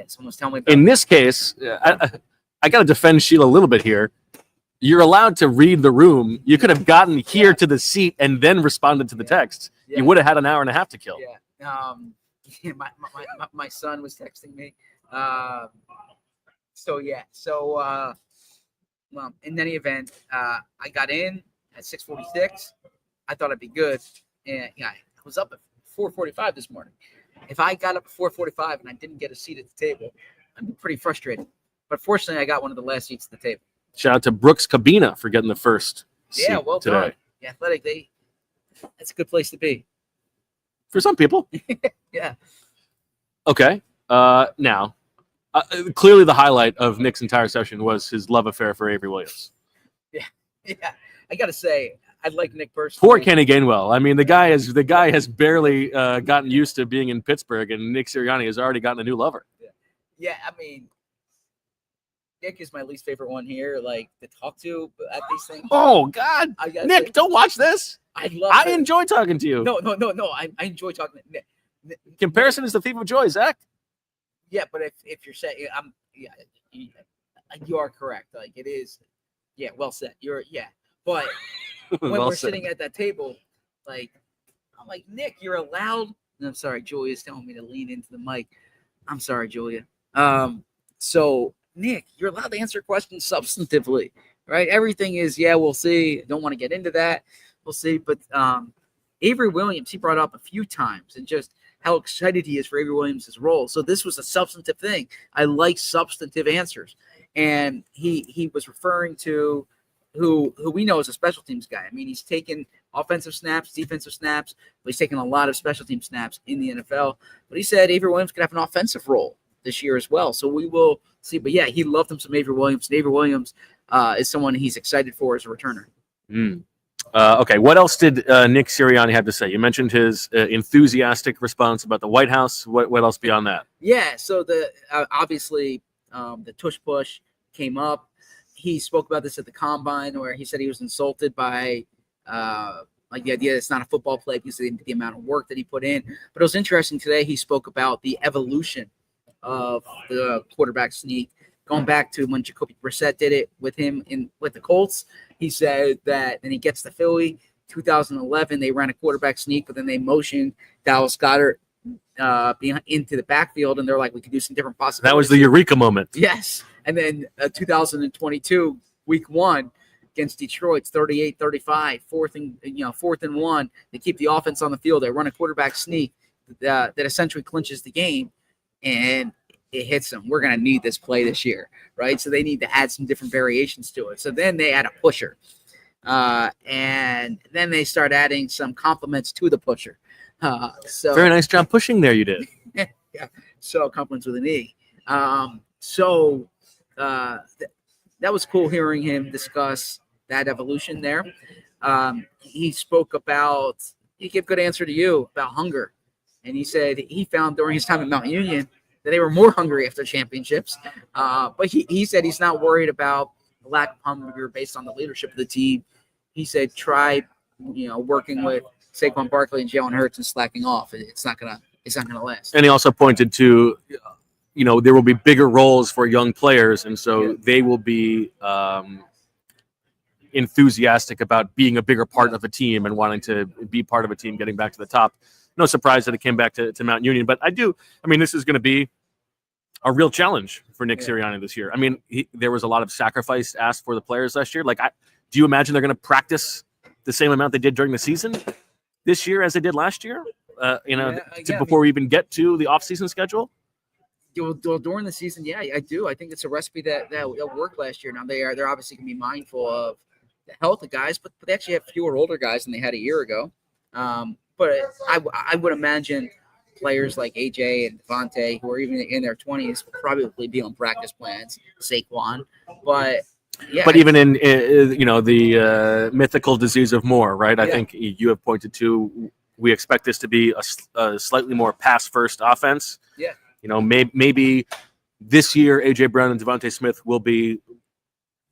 someone's telling me about In this case, I got to defend Sheila a little bit here. You're allowed to read the room. You could have gotten here to the seat and then responded to the text. Yeah. You would have had an hour and a half to kill. Yeah. My son was texting me. Well, in any event, I got in at 6:46. I thought I'd be good, and I was up at 4:45 this morning. If I got up at 4:45 and I didn't get a seat at the table, I'd be pretty frustrated. But fortunately, I got one of the last seats at the table. Shout out to Brooks Cabina for getting the first seat well today. done. The Athletic, that's a good place to be. For some people. Yeah. Okay. Now, clearly the highlight of Nick's entire session was his love affair for Avery Williams. Yeah. I got to say, I like Nick personally. Poor Kenny Gainwell. I mean, the guy has barely gotten used to being in Pittsburgh, and Nick Sirianni has already gotten a new lover. Yeah. I mean, Nick is my least favorite one here, like to talk to at these things. Oh God, Nick, don't watch this. I enjoy talking to you. No. I enjoy talking to Nick. Comparison is the thief of joy, Zach. Yeah, but if you're saying, you are correct. Like it is. Yeah, well said. But when we're sitting at that table, like I'm like, Nick, you're allowed. And I'm sorry, Julia's telling me to lean into the mic. I'm sorry, Julia. So Nick, you're allowed to answer questions substantively, right? Everything is, we'll see. Don't want to get into that. We'll see. But Avery Williams, he brought up a few times and just how excited he is for Avery Williams' role. So this was a substantive thing. I like substantive answers. And he was referring to who we know is a special teams guy. I mean, he's taken offensive snaps, defensive snaps, but he's taken a lot of special team snaps in the NFL. But he said Avery Williams could have an offensive role this year as well. So we will see. But yeah, he loved him some Avery Williams. And Avery Williams is someone he's excited for as a returner. Okay, what else did Nick Sirianni have to say? You mentioned his enthusiastic response about the White House. What else beyond that? Yeah, so obviously the Tush Push came up. He spoke about this at the Combine where he said he was insulted by like the idea that it's not a football play because of the amount of work that he put in. But it was interesting today. He spoke about the evolution of the quarterback sneak, going back to when Jacoby Brissett did it with him with the Colts. He said that then he gets to Philly, 2011, they ran a quarterback sneak, but then they motioned Dallas Goedert into the backfield, and they're like, we could do some different possibilities. That was the eureka moment. Yes. And then 2022, week 1 against Detroit, 38-35, fourth and 1. They keep the offense on the field. They run a quarterback sneak that essentially clinches the game, and it hits them. We're going to need this play this year, right? So they need to add some different variations to it. So then they add a pusher. And then they start adding some compliments to the pusher. So very nice job pushing there, you did. Yeah. So compliments with an E. That was cool hearing him discuss that evolution there. He spoke about, he gave a good answer to you about hunger. And he said he found during his time at Mount Union that they were more hungry after championships. But he said he's not worried about the lack of hunger based on the leadership of the team. He said try, working with Saquon Barkley and Jalen Hurts and slacking off. It's not gonna last. And he also pointed to, there will be bigger roles for young players, and so they will be enthusiastic about being a bigger part of a team and wanting to be part of a team getting back to the top. No surprise that it came back to Mount Union, but this is going to be a real challenge for Nick Sirianni this year. I mean, there was a lot of sacrifice asked for the players last year. Like, do you imagine they're going to practice the same amount they did during the season this year as they did last year? Before we even get to the offseason schedule? During the season, I do. I think it's a recipe that worked last year. Now they're obviously going to be mindful of the health of guys, but they actually have fewer older guys than they had a year ago. But I would imagine players like AJ and Devontae, who are even in their 20s, will probably be on practice plans. Saquon, but even in the mythical disease of more, right? I think you have pointed to. We expect this to be a slightly more pass-first offense. Yeah. Maybe this year AJ Brown and Devontae Smith will be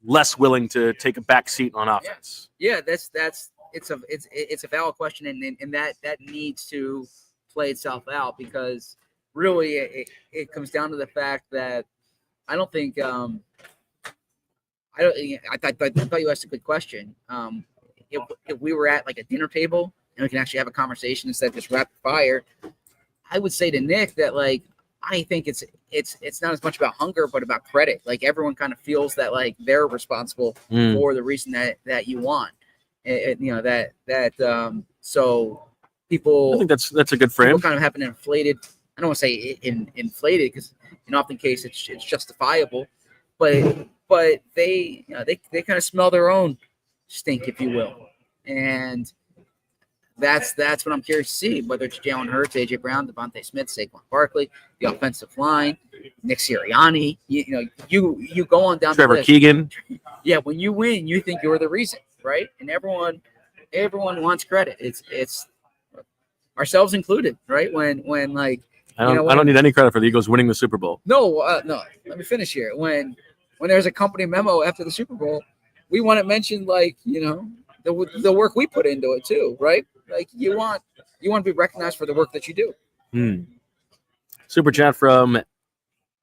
less willing to take a back seat on offense. Yeah, it's a valid question, and that needs to play itself out, because really it comes down to the fact that I don't think I thought you asked a good question. If we were at like a dinner table and we can actually have a conversation instead of just rapid fire, I would say to Nick that, like, I think it's not as much about hunger, but about credit. Like, everyone kind of feels that, like, they're responsible for the reason that you won. So people, I think that's a good frame. People kind of have an inflated. I don't want to say inflated, because in often case it's justifiable, but they kind of smell their own stink, if you will, and that's what I'm curious to see, whether it's Jalen Hurts, AJ Brown, Devontae Smith, Saquon Barkley, the offensive line, Nick Sirianni. You go on down Trevor the list. Keegan. Yeah, when you win, you think you're the reason, right? And everyone wants credit. It's ourselves included, right? When like I don't need any credit for the Eagles winning the Super Bowl. No. Let me finish here. When there's a company memo after the Super Bowl, we want it mentioned, like, the work we put into it too, right? Like, you want to be recognized for the work that you do. Super chat from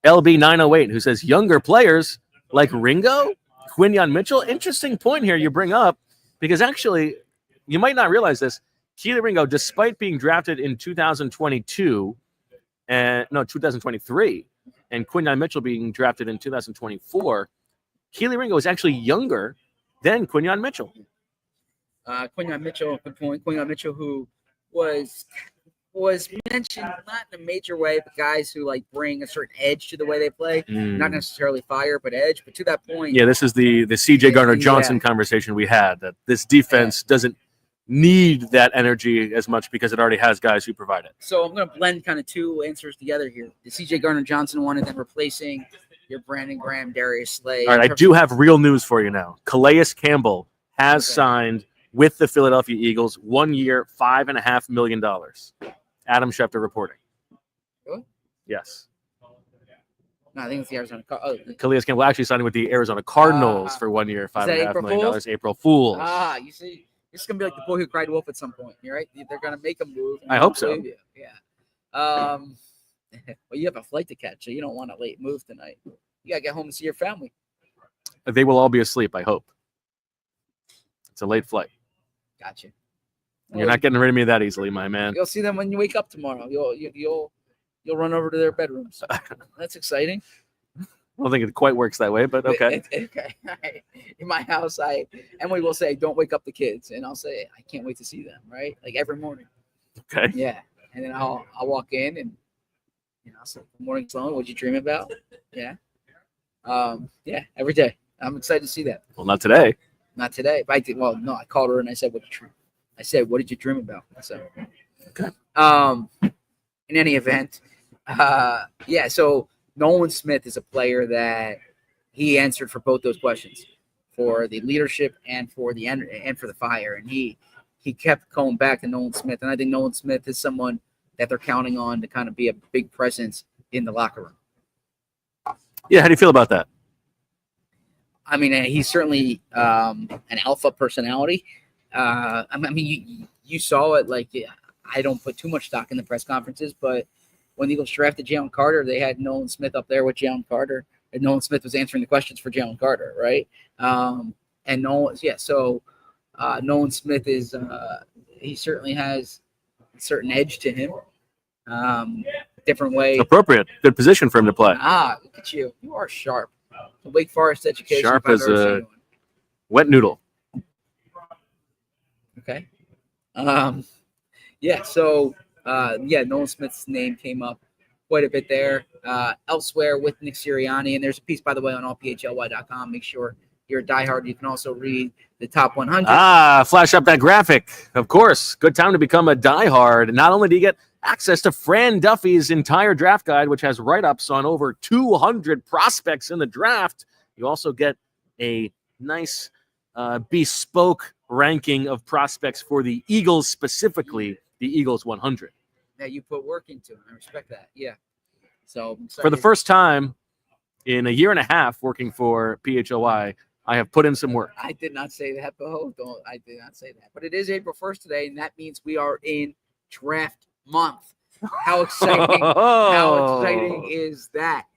LB908, who says younger players like Ringo, Quinyon Mitchell. Interesting point here you bring up, because actually you might not realize this. Keely Ringo, despite being drafted in 2023, and Quinyon Mitchell being drafted in 2024, Keely Ringo is actually younger than Quinyon Mitchell. Quinyon Mitchell, good point. Quinyon Mitchell, who was mentioned not in a major way, but guys who, like, bring a certain edge to the way they play, not necessarily fire, but edge. But to that point, yeah, this is the C.J. Gardner-Johnson conversation we had, that this defense doesn't need that energy as much because it already has guys who provide it. So I'm going to blend kind of two answers together here. The C.J. Gardner-Johnson one, and then replacing your Brandon Graham, Darius Slay. All right, I do have real news for you now. Calais Campbell has signed with the Philadelphia Eagles, 1 year, $5.5 million. Adam Schefter reporting. Really? Yes. No, I think it's the Arizona Cardinals. Calais Campbell actually signed with the Arizona Cardinals for 1 year, $5.5 million. April Fools. You see, it's going to be like the boy who cried wolf at some point. You're right. They're going to make a move. I hope so. Yeah. Well, you have a flight to catch, so you don't want a late move tonight. You got to get home and see your family. They will all be asleep, I hope. It's a late flight. Gotcha. You're not getting rid of me that easily, my man. You'll see them when you wake up tomorrow. You'll run over to their bedrooms. That's exciting. I don't think it quite works that way, but okay. Okay. In my house, Emily will say, "Don't wake up the kids," and I'll say, "I can't wait to see them." Right, like every morning. Okay. Yeah, and then I'll walk in and I'll say, "Good morning, Sloan. What'd you dream about?" Yeah. Yeah, every day. I'm excited to see that. Well, not today. Not today. But I called her and I said, "What did you dream about?" So, okay. In any event, so Nolan Smith is a player that he answered for both those questions, for the leadership and for the fire, and he kept going back to Nolan Smith, and I think Nolan Smith is someone that they're counting on to kind of be a big presence in the locker room. Yeah, how do you feel about that? I mean, he's certainly an alpha personality. You saw it. Like, I don't put too much stock in the press conferences, but when the Eagles drafted Jalen Carter, they had Nolan Smith up there with Jalen Carter, and Nolan Smith was answering the questions for Jalen Carter, right? Nolan Smith is he certainly has a certain edge to him. Different way. Appropriate. Good position for him to play. Look at you. You are sharp. The Wake Forest education. Sharp as a wet noodle. Okay. Nolan Smith's name came up quite a bit there. Elsewhere with Nick Sirianni, and there's a piece, by the way, on allphly.com. Make sure you're a diehard. You can also read the top 100. Flash up that graphic. Of course. Good time to become a diehard. Not only do you get access to Fran Duffy's entire draft guide, which has write-ups on over 200 prospects in the draft, you also get a nice bespoke ranking of prospects for the Eagles, specifically the Eagles 100. That you put work into. I respect that. Yeah. So for the first time in a year and a half working for PHLY, I have put in some work. I did not say that, Bo. I did not say that. But it is April 1st today, and that means we are in draft month. How exciting! How exciting is that?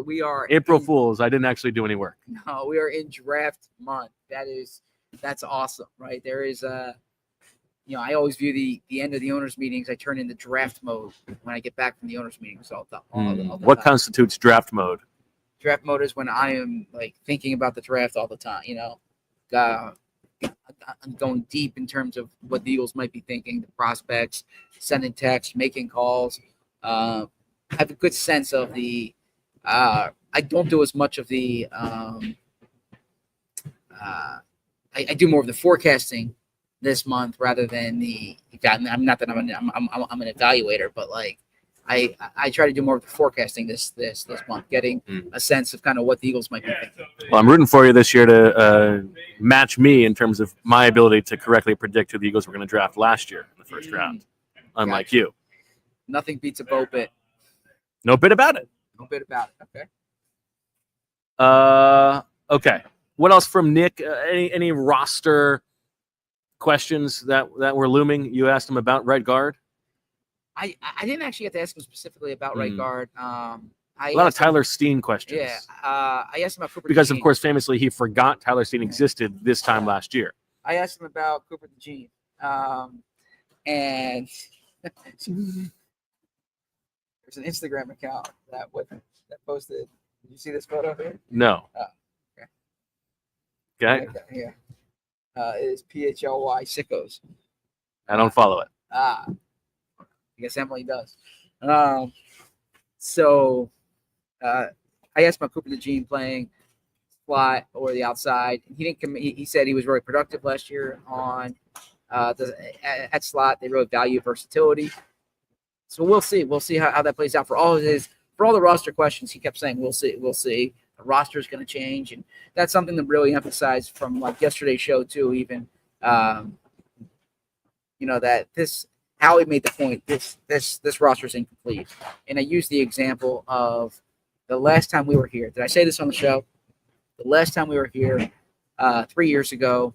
We are April Fools. I didn't actually do any work. No, we are in draft month. That's awesome, right? There is I always view the end of the owners' meetings. I turn into draft mode when I get back from the owners' meetings all the What time. constitutes draft mode? Draft mode is when I am like thinking about the draft all the time. I'm going deep in terms of what the Eagles might be thinking, the prospects, sending texts, making calls. I have a good sense of the. I don't do as much of the. I do more of the forecasting this month rather than the. I'm not that I'm an evaluator, but like I try to do more of the forecasting this month, getting a sense of kind of what the Eagles might be thinking. Well, I'm rooting for you this year to match me in terms of my ability to correctly predict who the Eagles were going to draft last year in the first round, unlike you. Nothing beats a Bo bit. No bit about it. No bit about it. Okay. Okay. What else from Nick? Any roster questions that were looming? You asked him about right guard. I didn't actually get to ask him specifically about right guard. A lot of Tyler Steen questions. Yeah. I asked him about Cooper because, DeJean. of course, famously, he forgot Tyler Steen existed this time last year. I asked him about Cooper DeJean. And there's an Instagram account that posted. Did you see this photo here? No. Okay. Yeah. It is PHLY Sickos. I don't follow it. I guess Emily does. So I asked about Cooper DeJean playing slot or the outside. He didn't commit. He said he was very productive last year on at slot. They really value versatility. So we'll see. We'll see how that plays out for all the roster questions. He kept saying, "We'll see. We'll see." The roster is going to change, and that's something to really emphasize from like yesterday's show too. Even that this. Howie made the point, this roster is incomplete. And I used the example of the last time we were here. Did I say this on the show? The last time we were here 3 years ago,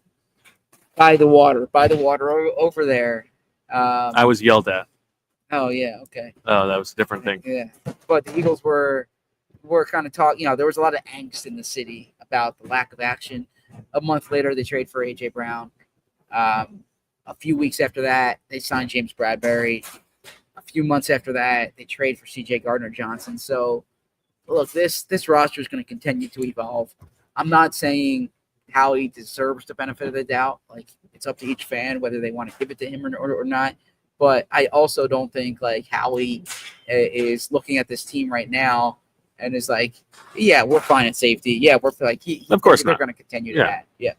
by the water over there. I was yelled at. Oh, yeah, okay. Oh, that was a different thing. Yeah, but the Eagles were kind of talking, there was a lot of angst in the city about the lack of action. A month later, they trade for A.J. Brown. A few weeks after that, they signed James Bradbury. A few months after that, they trade for C.J. Gardner-Johnson. So, look, this roster is going to continue to evolve. I'm not saying Howie deserves the benefit of the doubt. Like, it's up to each fan whether they want to give it to him or not. But I also don't think, like, Howie is looking at this team right now and is like, yeah, we're fine at safety. Yeah, we're like, of course they're not. going to continue to that. Yeah.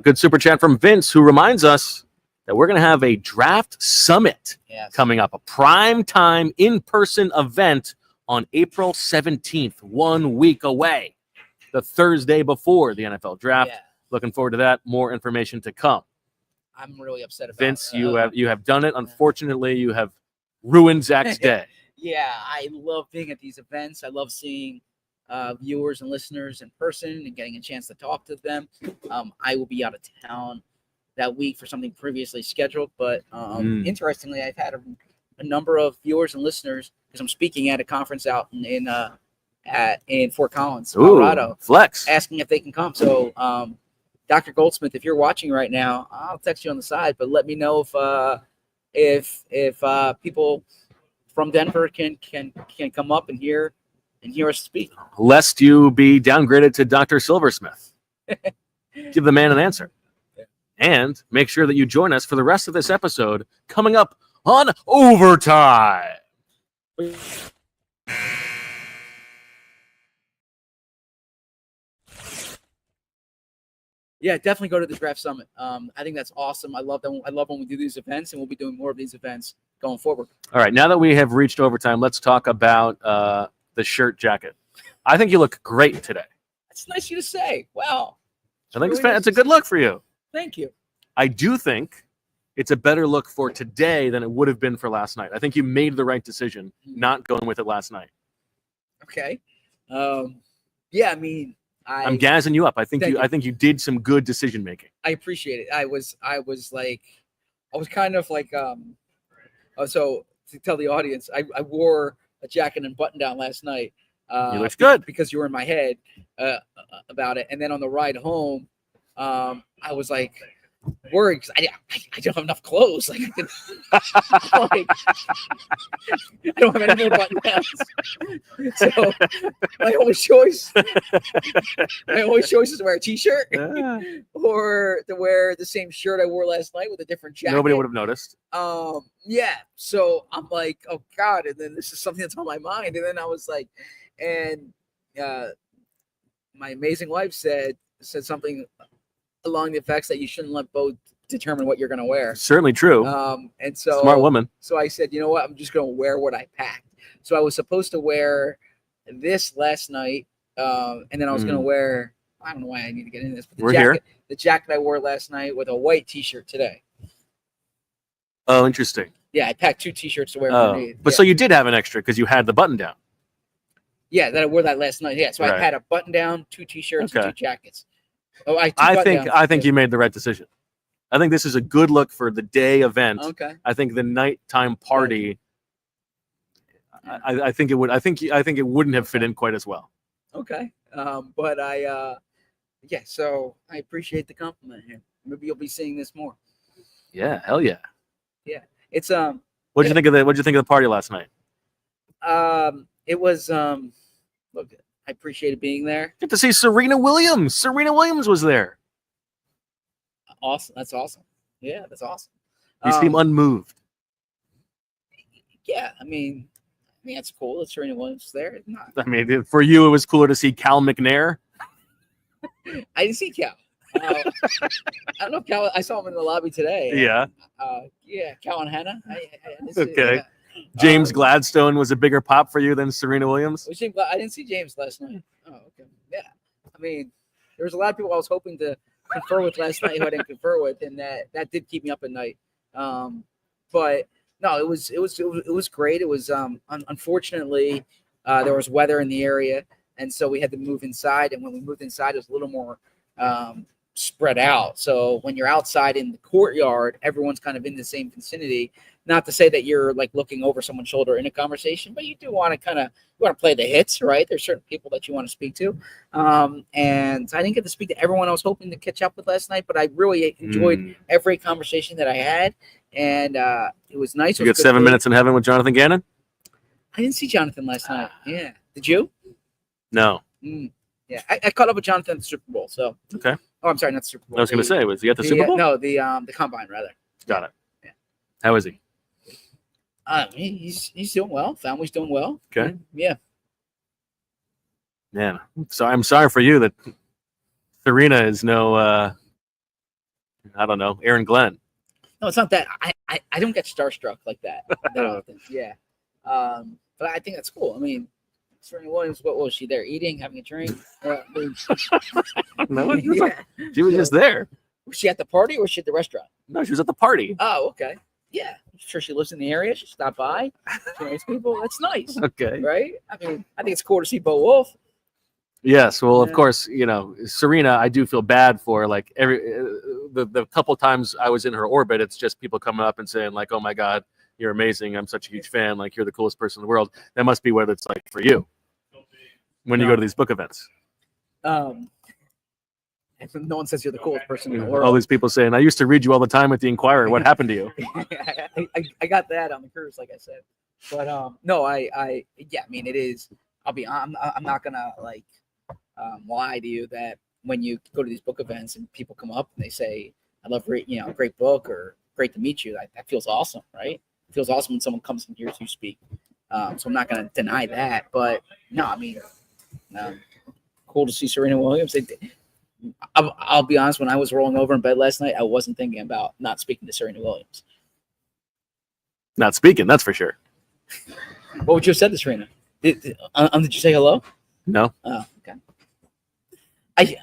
Good super chat from Vince, who reminds us that we're going to have a draft summit coming up, a prime time in-person event on April 17th, 1 week away, the Thursday before the NFL draft. Yeah. Looking forward to that. More information to come. I'm really upset about Vince, you have done it. Unfortunately, you have ruined Zach's day. Yeah, I love being at these events. I love seeing viewers and listeners in person and getting a chance to talk to them. I will be out of town that week for something previously scheduled, but interestingly, I've had a number of viewers and listeners because I'm speaking at a conference out in Fort Collins, Colorado. Ooh, flex, asking if they can come. So, Dr. Goldsmith, if you're watching right now, I'll text you on the side, but let me know if people from Denver can come up and hear us speak. Lest you be downgraded to Dr. Silversmith. Give the man an answer. Yeah. And make sure that you join us for the rest of this episode coming up on Overtime. Yeah, definitely go to the Draft Summit. I think that's awesome. I love them. I love when we do these events, and we'll be doing more of these events going forward. All right, now that we have reached overtime, let's talk about the shirt jacket. I think you look great today. That's nice of you to say. Wow. I think it's a good look for you. Thank you. I do think it's a better look for today than it would have been for last night. I think you made the right decision not going with it last night. Okay. Yeah, I mean, I'm gassing you up. I think you did some good decision making. I appreciate it. I was kind of like so to tell the audience, I wore a jacket and button down last night. You looked good because you were in my head about it. And then on the ride home, I was like worried because I don't have enough clothes. Like, I don't have any more button downs. So my only choice is to wear a t-shirt or to wear the same shirt I wore last night with a different jacket. Nobody would have noticed. Yeah. So I'm like, oh God. And then this is something that's on my mind. And then I was like, and my amazing wife said something along the effects that you shouldn't let Bo determine what you're going to wear. Certainly true. And so smart woman. So I said, you know what? I'm just going to wear what I packed. So I was supposed to wear this last night, and then I was going to wear. I don't know why I need to get into this, but the jacket I wore last night with a white T-shirt today. Oh, interesting. Yeah, I packed 2 T-shirts to wear underneath. But so you did have an extra because you had the button down. Yeah, that I wore that last night. Yeah, so I had a button down, 2 T-shirts, and 2 jackets. Oh, I think you made the right decision. I think this is a good look for the day event. Okay. I think the nighttime party. I think it would. I think it wouldn't have fit in quite as well. Okay. But yeah. So I appreciate the compliment here. Maybe you'll be seeing this more. Yeah. Hell yeah. Yeah. It's What'd you think of the party last night? It was look. I appreciated being there. Get to see Serena Williams. Serena Williams was there. Awesome. That's awesome. Yeah, that's awesome. You seem unmoved. Yeah, I mean, that's cool that Serena Williams was there. Not. I mean, for you, it was cooler to see Cal McNair. I didn't see Cal. I don't know if Cal. I saw him in the lobby today. Yeah. Yeah, Cal and Hannah. Okay. James Gladstone was a bigger pop for you than Serena Williams? I didn't see James last night. Oh, okay. Yeah. I mean, there was a lot of people I was hoping to confer with last night who I didn't confer with, and that did keep me up at night. But no, it was great. It was unfortunately there was weather in the area, and so we had to move inside. And when we moved inside, it was a little more spread out. So when you're outside in the courtyard, everyone's kind of in the same vicinity. Not to say that you're like looking over someone's shoulder in a conversation, but you do want to play the hits, right? There's certain people that you want to speak to. And I didn't get to speak to everyone I was hoping to catch up with last night, but I really enjoyed every conversation that I had. And it was nice. You got 7 minutes in heaven with Jonathan Gannon? I didn't see Jonathan last night. Yeah. Did you? No. Yeah. I caught up with Jonathan at the Super Bowl. So. Okay. Oh, I'm sorry, not the Super Bowl. I was going to say, was he at the Super Bowl? No, the Combine, rather. Got it. Yeah. How is he? He's doing well. Family's doing well. Okay. Yeah. Man, so I'm sorry for you that Serena is no, I don't know, Aaron Glenn. No, it's not that. I don't get starstruck like that often. Yeah. But I think that's cool. I mean, Serena Williams, what was she there? Eating, having a drink? No, she was just there. Was she at the party or was she at the restaurant? No, she was at the party. Oh, okay. Yeah. I'm sure she lives in the area. She stopped by. She knows people. That's nice. Okay. Right? I mean, I think it's cool to see Bo Wolf. Yes. Well, of course, Serena, I do feel bad for like the couple times I was in her orbit. It's just people coming up and saying like, oh my God, you're amazing. I'm such a huge fan. Like you're the coolest person in the world. That must be what it's like for you when you go to these book events. No one says you're the coolest person in the world. All these people saying, I used to read you all the time at the Inquirer. What happened to you? I got that on the cruise, like I said. But no, I mean, it is. I'm not gonna like lie to you that when you go to these book events and people come up and they say, I love great book or great to meet you. That feels awesome, right? It feels awesome when someone comes and hears you speak. So I'm not gonna deny that. But no, I mean, cool to see Serena Williams. I'll be honest, when I was rolling over in bed last night, I wasn't thinking about not speaking to Serena Williams. Not speaking, that's for sure. What would you have said to Serena? Did you say hello? No. Oh, okay.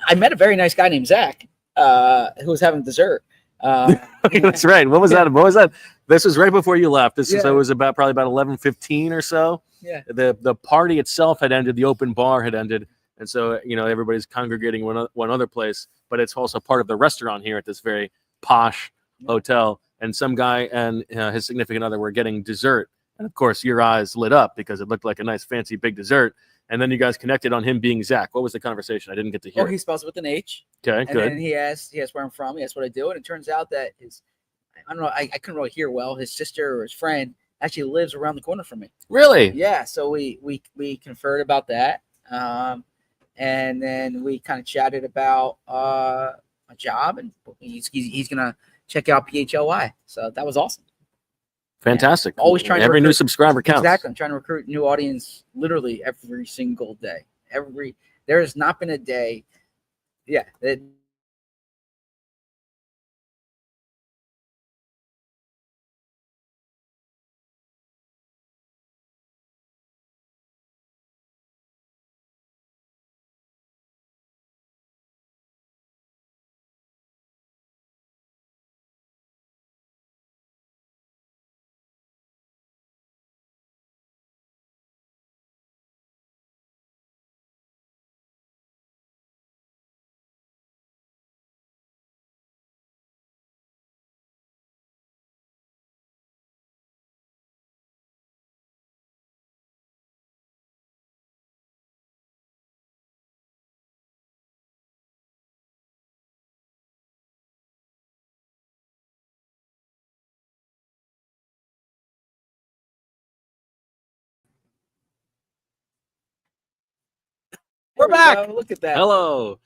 I met a very nice guy named Zach who was having dessert. That's right. What was that? This was right before you left. It was probably about 11:15 or so. Yeah. The party itself had ended. The open bar had ended. And so, everybody's congregating one other place, but it's also part of the restaurant here at this very posh hotel. And some guy and his significant other were getting dessert. And of course, your eyes lit up because it looked like a nice, fancy, big dessert. And then you guys connected on him being Zach. What was the conversation? I didn't get to hear. Oh, he spells it with an H. Okay, and good. And then he asked where I'm from. He asked what I do. And it turns out that I don't know, I couldn't really hear well. His sister or his friend actually lives around the corner from me. Really? Yeah. So we conferred about that. And then we kind of chatted about a job, and he's going to check out PHLY. So that was awesome. Fantastic. Always trying to every new subscriber counts. Exactly. I'm trying to recruit new audience literally every single day. There has not been a day. Yeah. We're back. Look at that. Hello.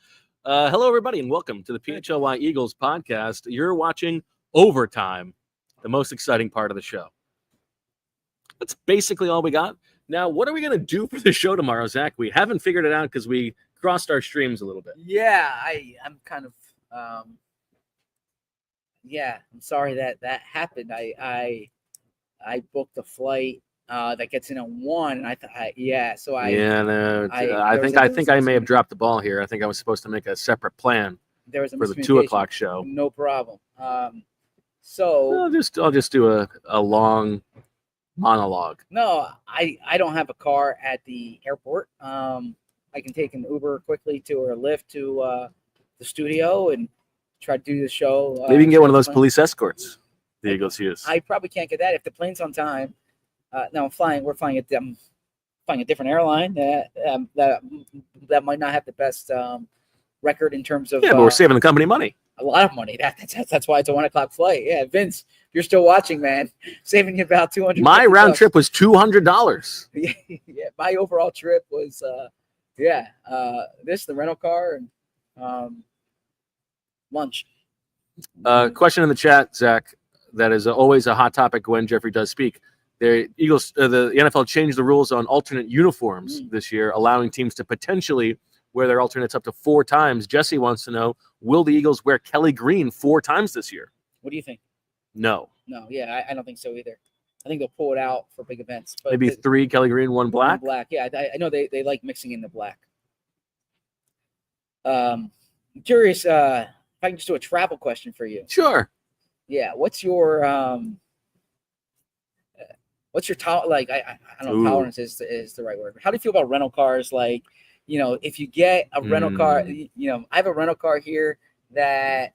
Hello, everybody, and welcome to the PHLY Eagles podcast. You're watching Overtime, the most exciting part of the show. That's basically all we got. Now, what are we going to do for the show tomorrow, Zach? We haven't figured it out because we crossed our streams a little bit. Yeah, I'm kind of I'm sorry that happened. I booked a flight that gets in at 1, and I think I may have dropped the ball here. I think I was supposed to make a separate plan for the 2:00 show. No problem. So I'll just do a long monologue. No, I don't have a car at the airport. I can take an Uber quickly or a Lyft to the studio and try to do the show. Maybe you can get one of those police escorts the Eagles use. I probably can't get that if the plane's on time. No, we're flying a different airline that might not have the best record in terms of. Yeah, but we're saving the company money. A lot of money. That's why it's a 1:00 flight. Yeah, Vince, if you're still watching, man, saving you about $200. My round trip was $200. Yeah, my overall trip was the rental car and lunch. Question in the chat, Zach. That is always a hot topic when Jeffrey does speak. The NFL changed the rules on alternate uniforms this year, allowing teams to potentially wear their alternates up to 4 times. Jesse wants to know, will the Eagles wear Kelly green 4 times this year? What do you think? No. Yeah, I don't think so either. I think they'll pull it out for big events. But maybe 3 Kelly green, 1 black? 1 black, yeah. I know they like mixing in the black. I'm curious if I can just do a travel question for you. Sure. Yeah, what's your tolerance? I don't know. Tolerance is the right word. How do you feel about rental cars? Like, if you get a rental car, I have a rental car here that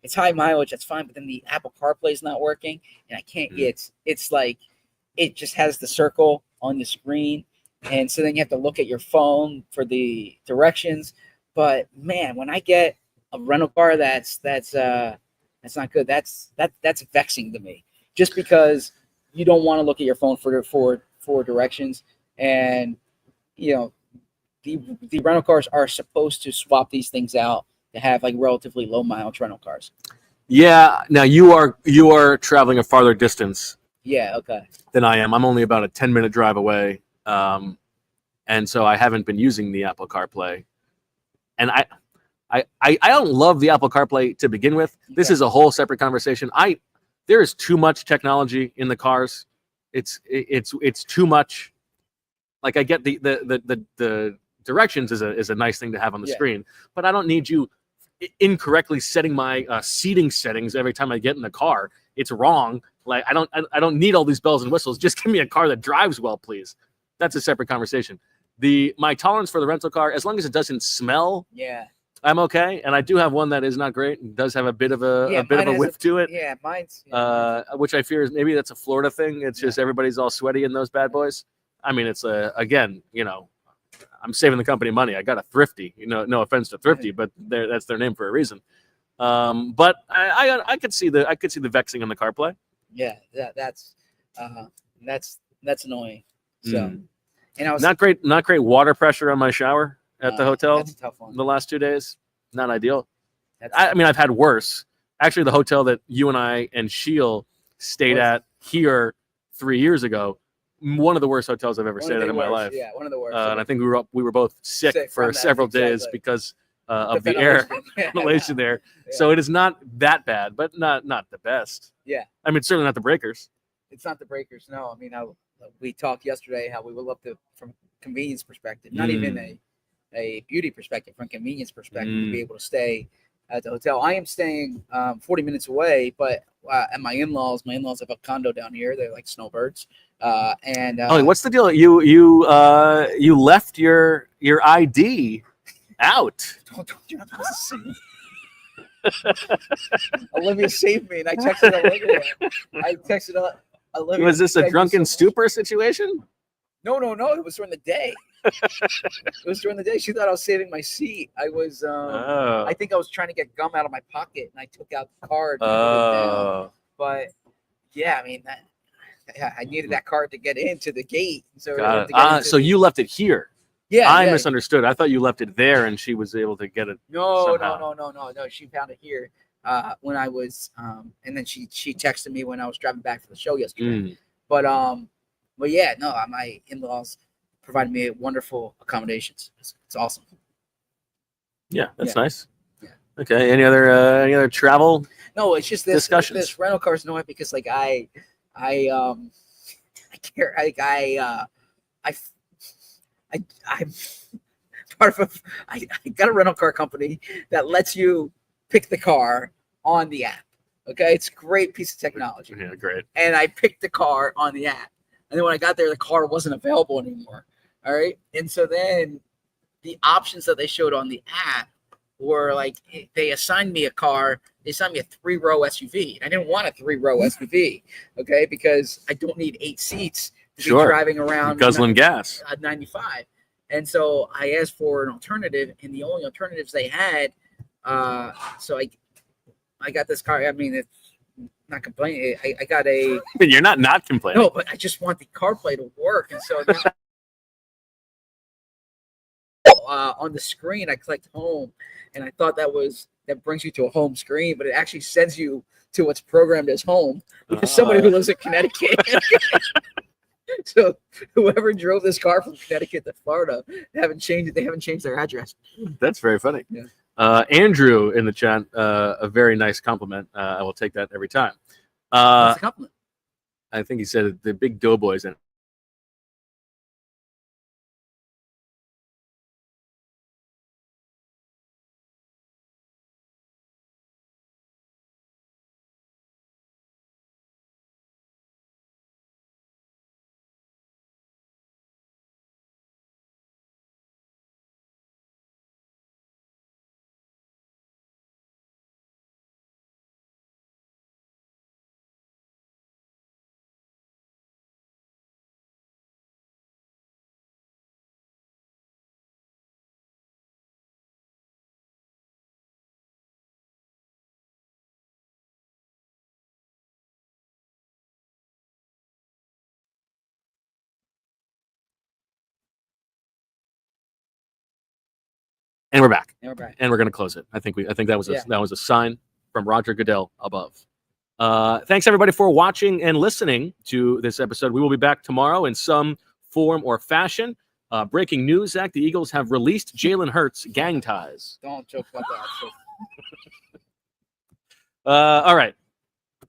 it's high mileage. That's fine, but then the Apple CarPlay is not working, and I can't get. It's like it just has the circle on the screen, and so then you have to look at your phone for the directions. But man, when I get a rental car that's not good. That's vexing to me. Just because you don't want to look at your phone for directions, and the rental cars are supposed to swap these things out to have like relatively low mileage rental cars. Yeah. Now you are traveling a farther distance. Yeah. Okay. Than I am. I'm only about a 10-minute drive away, and so I haven't been using the Apple CarPlay, and I don't love the Apple CarPlay to begin with. This is a whole separate conversation. There is too much technology in the cars. It's too much. Like, I get the directions is a nice thing to have on the screen, but I don't need you incorrectly setting my seating settings every time I get in the car. It's wrong. Like, I don't need all these bells and whistles. Just give me a car that drives well, please. That's a separate conversation. My tolerance for the rental car, as long as it doesn't smell, Yeah. I'm okay. And I do have one that is not great. It does have a bit of a whiff to it. Yeah, mine's. Which I fear is maybe that's a Florida thing. It's just everybody's all sweaty in those bad boys. I mean, it's again, I'm saving the company money. I got a Thrifty. No offense to Thrifty, but that's their name for a reason. But I could see the vexing on the CarPlay. Yeah, that's annoying. So, and I was not great water pressure on my shower at the hotel. That's a tough one. The last 2 days, not ideal. I mean, I've had worse. Actually, the hotel that you and I and Sheil stayed at here 3 years ago, one of the worst hotels I've ever stayed at in my life. Yeah, one of the worst. And I think we were both sick for several days because of the air ventilation there. Yeah. So it is not that bad, but not the best. Yeah. I mean, it's certainly not the breakers. It's not the breakers. No, I mean, we talked yesterday how we would love to, from convenience perspective, not even a beauty perspective, from convenience perspective, to be able to stay at the hotel. I am staying 40 minutes away, but at my in-laws have a condo down here. They're like snowbirds. What's the deal? You left your ID out. You're not supposed to say. Olivia saved me, and I texted Olivia. Olivia. Was this a drunken stupor situation? No. It was during the day. She thought I was saving my seat. I was. I think I was trying to get gum out of my pocket, and I took out the card. But yeah, I mean, I needed that card to get into the gate. So so you left it here. Yeah, I misunderstood. I thought you left it there, and she was able to get it. No. She found it here when I was, and then she texted me when I was driving back from the show yesterday. But yeah, no, my in-laws provided me wonderful accommodations. It's awesome. Yeah, that's nice. Yeah. Okay. Any other travel? No, it's just this discussions. This rental car is annoying because like I care. Like I'm part of I got a rental car company that lets you pick the car on the app. Okay, it's a great piece of technology. Yeah, great. And I picked the car on the app, and then when I got there, the car wasn't available anymore. All right, and so then the options that they showed on the app were like they assigned me a car. They assigned me a 3-row SUV. I didn't want a 3-row SUV, okay, because I don't need 8 seats to be driving around guzzling gas at 95. And so I asked for an alternative, and the only alternatives they had, so I got this car. I mean, it's not complaining. I got a. You're not complaining. No, but I just want the CarPlay to work, and so on the screen I clicked home, and I thought that brings you to a home screen, but it actually sends you to what's programmed as home, which is somebody who lives in Connecticut. So whoever drove this car from Connecticut to Florida, they haven't changed their address. That's very funny. Yeah. Andrew in the chat, a very nice compliment. I will take that every time. What's the compliment? I think he said the big doughboys in. And we're back. And we're going to close it. I think that was a sign from Roger Goodell above. Thanks everybody for watching and listening to this episode. We will be back tomorrow in some form or fashion. Breaking news, Zach. The Eagles have released Jalen Hurts gang ties. Don't joke about that. All right.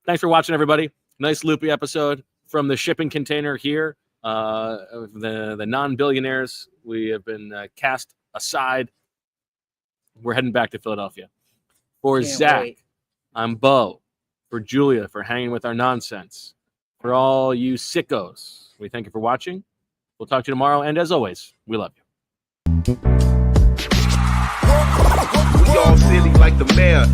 Thanks for watching, everybody. Nice loopy episode from the shipping container here. The non-billionaires. We have been cast aside. We're heading back to Philadelphia. For Zach, I'm Bo. For Julia, for hanging with our nonsense. For all you sickos, we thank you for watching. We'll talk to you tomorrow. And as always, we love you. We all silly like the mayor.